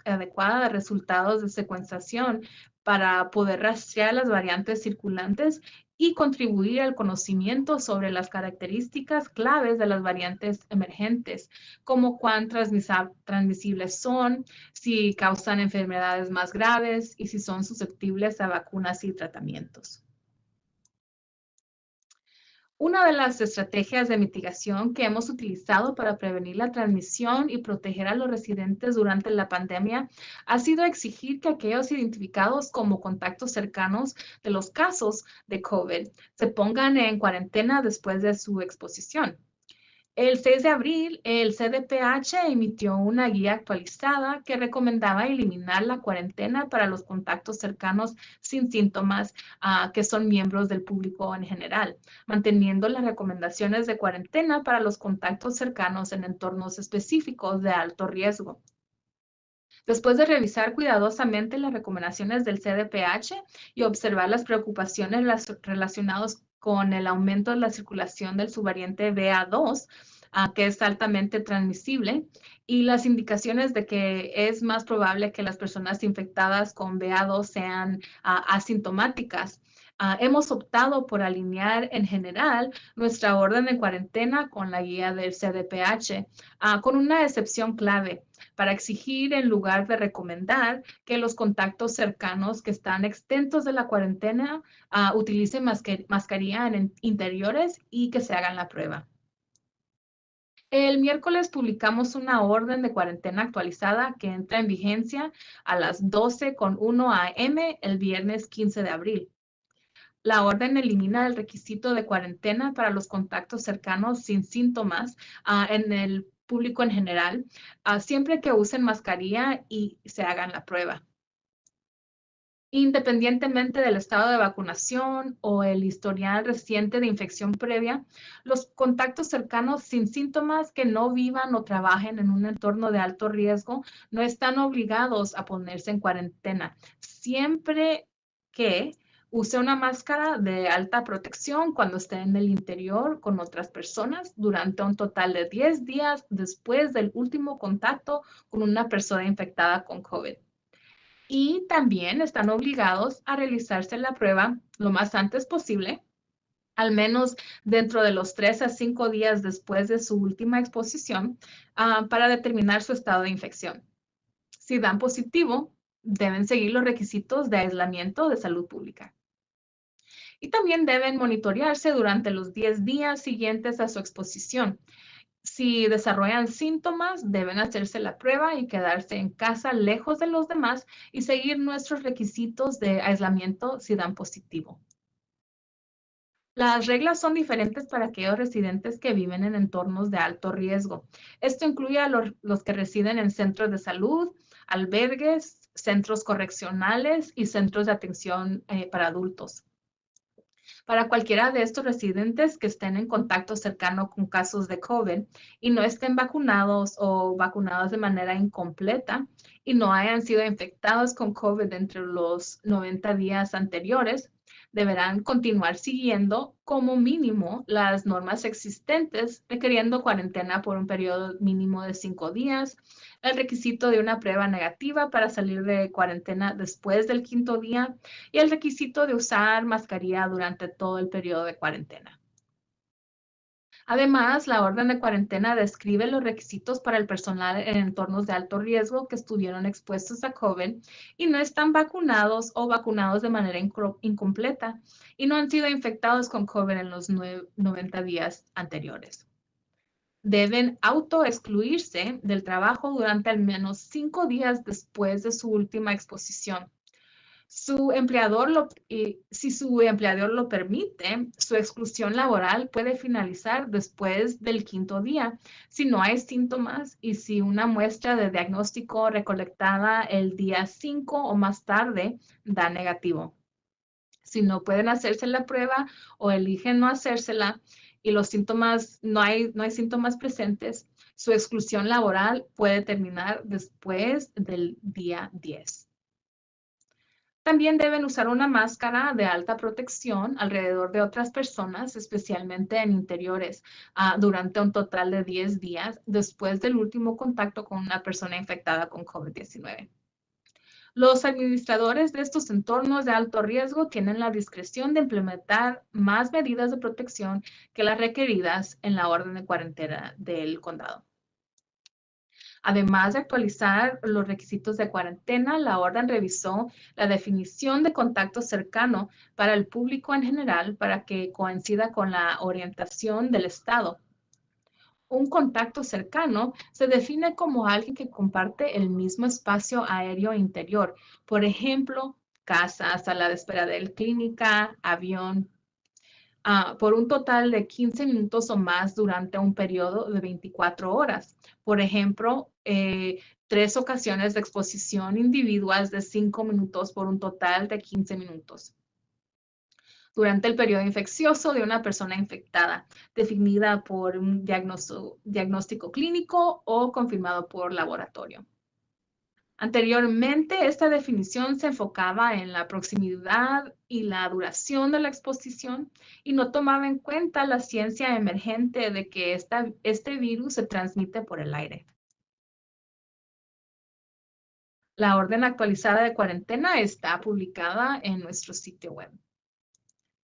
Speaker 5: adecuada de resultados de secuenciación para poder rastrear las variantes circulantes y contribuir al conocimiento sobre las características claves de las variantes emergentes, como cuán transmisibles son, si causan enfermedades más graves y si son susceptibles a vacunas y tratamientos. Una de las estrategias de mitigación que hemos utilizado para prevenir la transmisión y proteger a los residentes durante la pandemia ha sido exigir que aquellos identificados como contactos cercanos de los casos de COVID se pongan en cuarentena después de su exposición. El 6 de abril, el CDPH emitió una guía actualizada que recomendaba eliminar la cuarentena para los contactos cercanos sin síntomas que son miembros del público en general, manteniendo las recomendaciones de cuarentena para los contactos cercanos en entornos específicos de alto riesgo. Después de revisar cuidadosamente las recomendaciones del CDPH y observar las preocupaciones relacionadas con el aumento de la circulación del subvariante BA2, que es altamente transmisible, y las indicaciones de que es más probable que las personas infectadas con BA2 sean asintomáticas, hemos optado por alinear en general nuestra orden de cuarentena con la guía del CDPH, con una excepción clave para exigir en lugar de recomendar que los contactos cercanos que están exentos de la cuarentena utilicen mascarilla en interiores y que se hagan la prueba. El miércoles publicamos una orden de cuarentena actualizada que entra en vigencia a las 12:01 a.m. el viernes 15 de abril. La orden elimina el requisito de cuarentena para los contactos cercanos sin síntomas en el público en general, siempre que usen mascarilla y se hagan la prueba. Independientemente del estado de vacunación o el historial reciente de infección previa, los contactos cercanos sin síntomas que no vivan o trabajen en un entorno de alto riesgo no están obligados a ponerse en cuarentena, siempre que use una máscara de alta protección cuando esté en el interior con otras personas durante un total de 10 días después del último contacto con una persona infectada con COVID. Y también están obligados a realizarse la prueba lo más antes posible, al menos dentro de los 3 a 5 días después de su última exposición, para determinar su estado de infección. Si dan positivo, deben seguir los requisitos de aislamiento de salud pública. Y también deben monitorearse durante los 10 días siguientes a su exposición. Si desarrollan síntomas, deben hacerse la prueba y quedarse en casa lejos de los demás y seguir nuestros requisitos de aislamiento si dan positivo. Las reglas son diferentes para aquellos residentes que viven en entornos de alto riesgo. Esto incluye a los que residen en centros de salud, albergues, centros correccionales y centros de atención para adultos. Para cualquiera de estos residentes que estén en contacto cercano con casos de COVID y no estén vacunados o vacunados de manera incompleta y no hayan sido infectados con COVID entre los 90 días anteriores, Deberán continuar siguiendo como mínimo las normas existentes, requiriendo cuarentena por un periodo mínimo de 5 días, el requisito de una prueba negativa para salir de cuarentena después del 5.º día y el requisito de usar mascarilla durante todo el periodo de cuarentena. Además, la orden de cuarentena describe los requisitos para el personal en entornos de alto riesgo que estuvieron expuestos a COVID y no están vacunados o vacunados de manera incompleta y no han sido infectados con COVID en los 90 días anteriores. Deben autoexcluirse del trabajo durante al menos 5 días después de su última exposición. Si su empleador lo permite, su exclusión laboral puede finalizar después del 5.º día si no hay síntomas y si una muestra de diagnóstico recolectada el día 5 o más tarde da negativo. Si no pueden hacerse la prueba o eligen no hacérsela y los síntomas no hay síntomas presentes, su exclusión laboral puede terminar después del día 10. También deben usar una máscara de alta protección alrededor de otras personas, especialmente en interiores, durante un total de 10 días después del último contacto con una persona infectada con COVID-19. Los administradores de estos entornos de alto riesgo tienen la discreción de implementar más medidas de protección que las requeridas en la orden de cuarentena del condado. Además de actualizar los requisitos de cuarentena, la orden revisó la definición de contacto cercano para el público en general para que coincida con la orientación del Estado. Un contacto cercano se define como alguien que comparte el mismo espacio aéreo interior, por ejemplo, casa, sala de espera de clínica, avión, por un total de 15 minutos o más durante un periodo de 24 horas. Por ejemplo, 3 ocasiones de exposición individuales de 5 minutos por un total de 15 minutos. Durante el periodo infeccioso de una persona infectada, definida por un diagnóstico clínico o confirmado por laboratorio. Anteriormente, esta definición se enfocaba en la proximidad y la duración de la exposición y no tomaba en cuenta la ciencia emergente de que este virus se transmite por el aire. La orden actualizada de cuarentena está publicada en nuestro sitio web.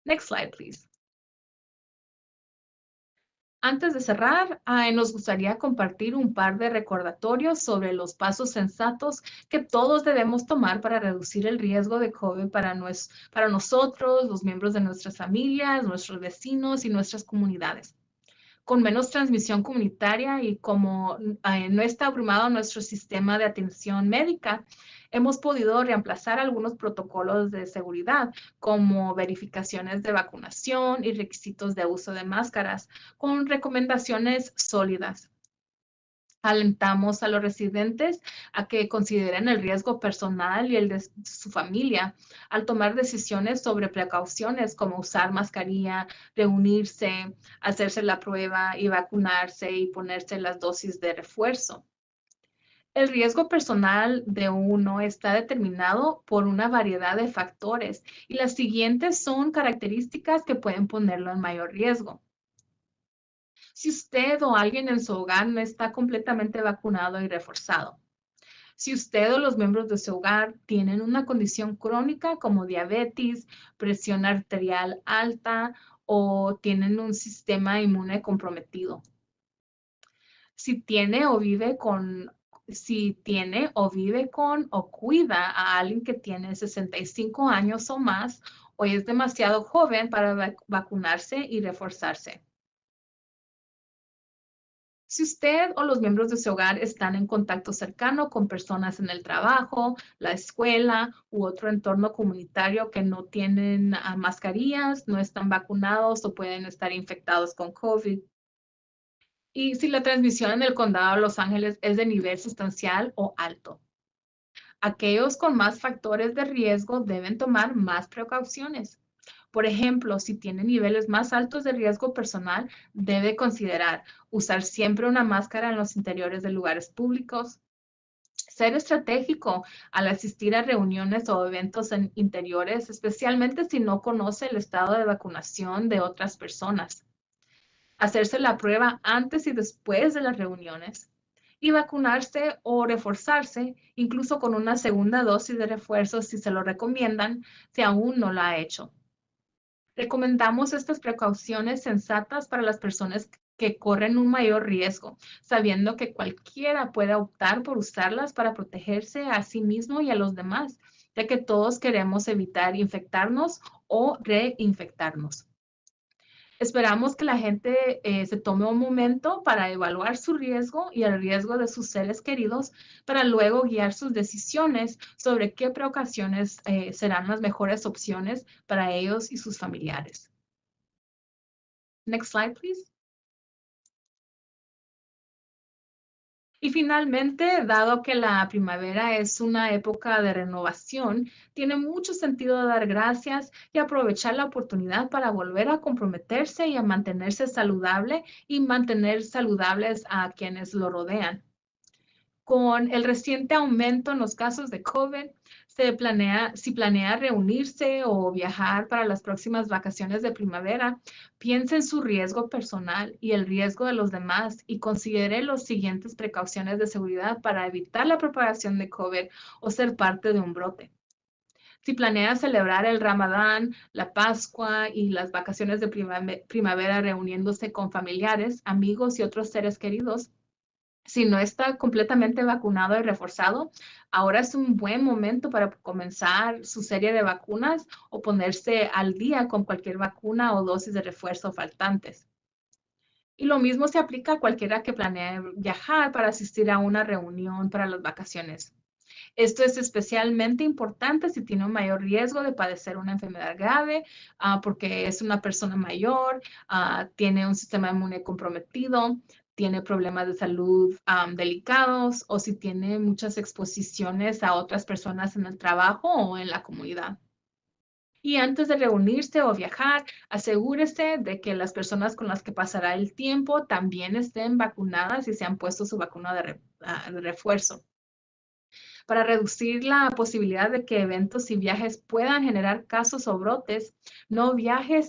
Speaker 5: Next slide, please. Antes de cerrar, nos gustaría compartir un par de recordatorios sobre los pasos sensatos que todos debemos tomar para reducir el riesgo de COVID para nosotros, los miembros de nuestras familias, nuestros vecinos y nuestras comunidades. Con menos transmisión comunitaria y como no está abrumado nuestro sistema de atención médica, hemos podido reemplazar algunos protocolos de seguridad, como verificaciones de vacunación y requisitos de uso de máscaras, con recomendaciones sólidas. Alentamos a los residentes a que consideren el riesgo personal y el de su familia al tomar decisiones sobre precauciones como usar mascarilla, reunirse, hacerse la prueba y vacunarse y ponerse las dosis de refuerzo. El riesgo personal de uno está determinado por una variedad de factores y las siguientes son características que pueden ponerlo en mayor riesgo. Si usted o alguien en su hogar no está completamente vacunado y reforzado. Si usted o los miembros de su hogar tienen una condición crónica como diabetes, presión arterial alta o tienen un sistema inmune comprometido. Si tiene o vive con o cuida a alguien que tiene 65 años o más o es demasiado joven para vacunarse y reforzarse. Si usted o los miembros de su hogar están en contacto cercano con personas en el trabajo, la escuela u otro entorno comunitario que no tienen mascarillas, no están vacunados o pueden estar infectados con COVID. Y si la transmisión en el condado de Los Ángeles es de nivel sustancial o alto. Aquellos con más factores de riesgo deben tomar más precauciones. Por ejemplo, si tiene niveles más altos de riesgo personal, debe considerar usar siempre una máscara en los interiores de lugares públicos. Ser estratégico al asistir a reuniones o eventos en interiores, especialmente si no conoce el estado de vacunación de otras personas. Hacerse la prueba antes y después de las reuniones. Y vacunarse o reforzarse, incluso con una segunda dosis de refuerzo si se lo recomiendan, si aún no la ha hecho. Recomendamos estas precauciones sensatas para las personas que corren un mayor riesgo, sabiendo que cualquiera puede optar por usarlas para protegerse a sí mismo y a los demás, ya que todos queremos evitar infectarnos o reinfectarnos. Esperamos que la gente se tome un momento para evaluar su riesgo y el riesgo de sus seres queridos para luego guiar sus decisiones sobre qué precauciones serán las mejores opciones para ellos y sus familiares. Next slide, please. Y finalmente, dado que la primavera es una época de renovación, tiene mucho sentido dar gracias y aprovechar la oportunidad para volver a comprometerse y a mantenerse saludable y mantener saludables a quienes lo rodean. Con el reciente aumento en los casos de COVID, si planea reunirse o viajar para las próximas vacaciones de primavera, piense en su riesgo personal y el riesgo de los demás y considere las siguientes precauciones de seguridad para evitar la propagación de COVID o ser parte de un brote. Si planea celebrar el Ramadán, la Pascua y las vacaciones de primavera reuniéndose con familiares, amigos y otros seres queridos, si no está completamente vacunado y reforzado, ahora es un buen momento para comenzar su serie de vacunas o ponerse al día con cualquier vacuna o dosis de refuerzo faltantes. Y lo mismo se aplica a cualquiera que planee viajar para asistir a una reunión para las vacaciones. Esto es especialmente importante si tiene un mayor riesgo de padecer una enfermedad grave, porque es una persona mayor, tiene un sistema inmune comprometido, tiene problemas de salud delicados o si tiene muchas exposiciones a otras personas en el trabajo o en la comunidad. Y antes de reunirse o viajar, asegúrese de que las personas con las que pasará el tiempo también estén vacunadas y se han puesto su vacuna de refuerzo. Para reducir la posibilidad de que eventos y viajes puedan generar casos o brotes, no viaje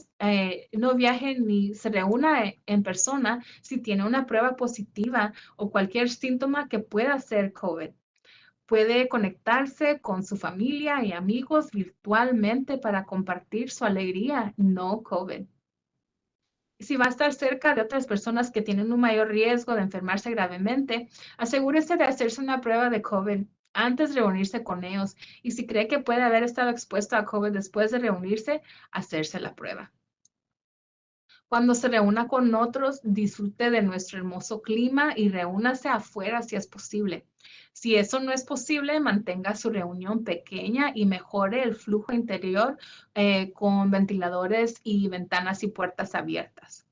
Speaker 5: ni se reúna en persona si tiene una prueba positiva o cualquier síntoma que pueda ser COVID. Puede conectarse con su familia y amigos virtualmente para compartir su alegría, no COVID. Si va a estar cerca de otras personas que tienen un mayor riesgo de enfermarse gravemente, asegúrese de hacerse una prueba de COVID antes de reunirse con ellos. Y si cree que puede haber estado expuesto a COVID después de reunirse, hacerse la prueba. Cuando se reúna con otros, disfrute de nuestro hermoso clima y reúnase afuera si es posible. Si eso no es posible, mantenga su reunión pequeña y mejore el flujo interior con ventiladores y ventanas y puertas abiertas.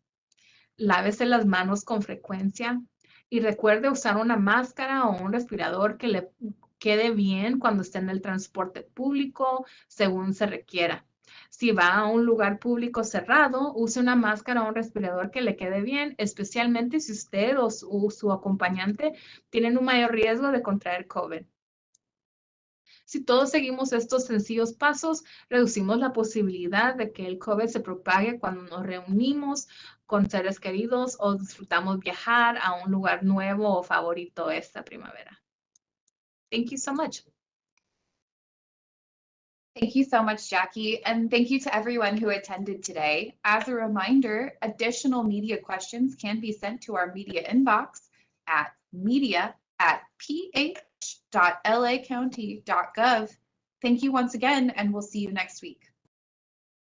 Speaker 5: Lávese las manos con frecuencia y recuerde usar una máscara o un respirador que le quede bien cuando esté en el transporte público, según se requiera. Si va a un lugar público cerrado, use una máscara o un respirador que le quede bien, especialmente si usted o su acompañante tienen un mayor riesgo de contraer COVID. Si todos seguimos estos sencillos pasos, reducimos la posibilidad de que el COVID se propague cuando nos reunimos con seres queridos o disfrutamos viajar a un lugar nuevo o favorito esta primavera. Thank you so much.
Speaker 2: Thank you so much, Jackie, and thank you to everyone who attended today. As a reminder, additional media questions can be sent to our media inbox at media@ph.lacounty.gov. Thank you once again, and we'll see you next week.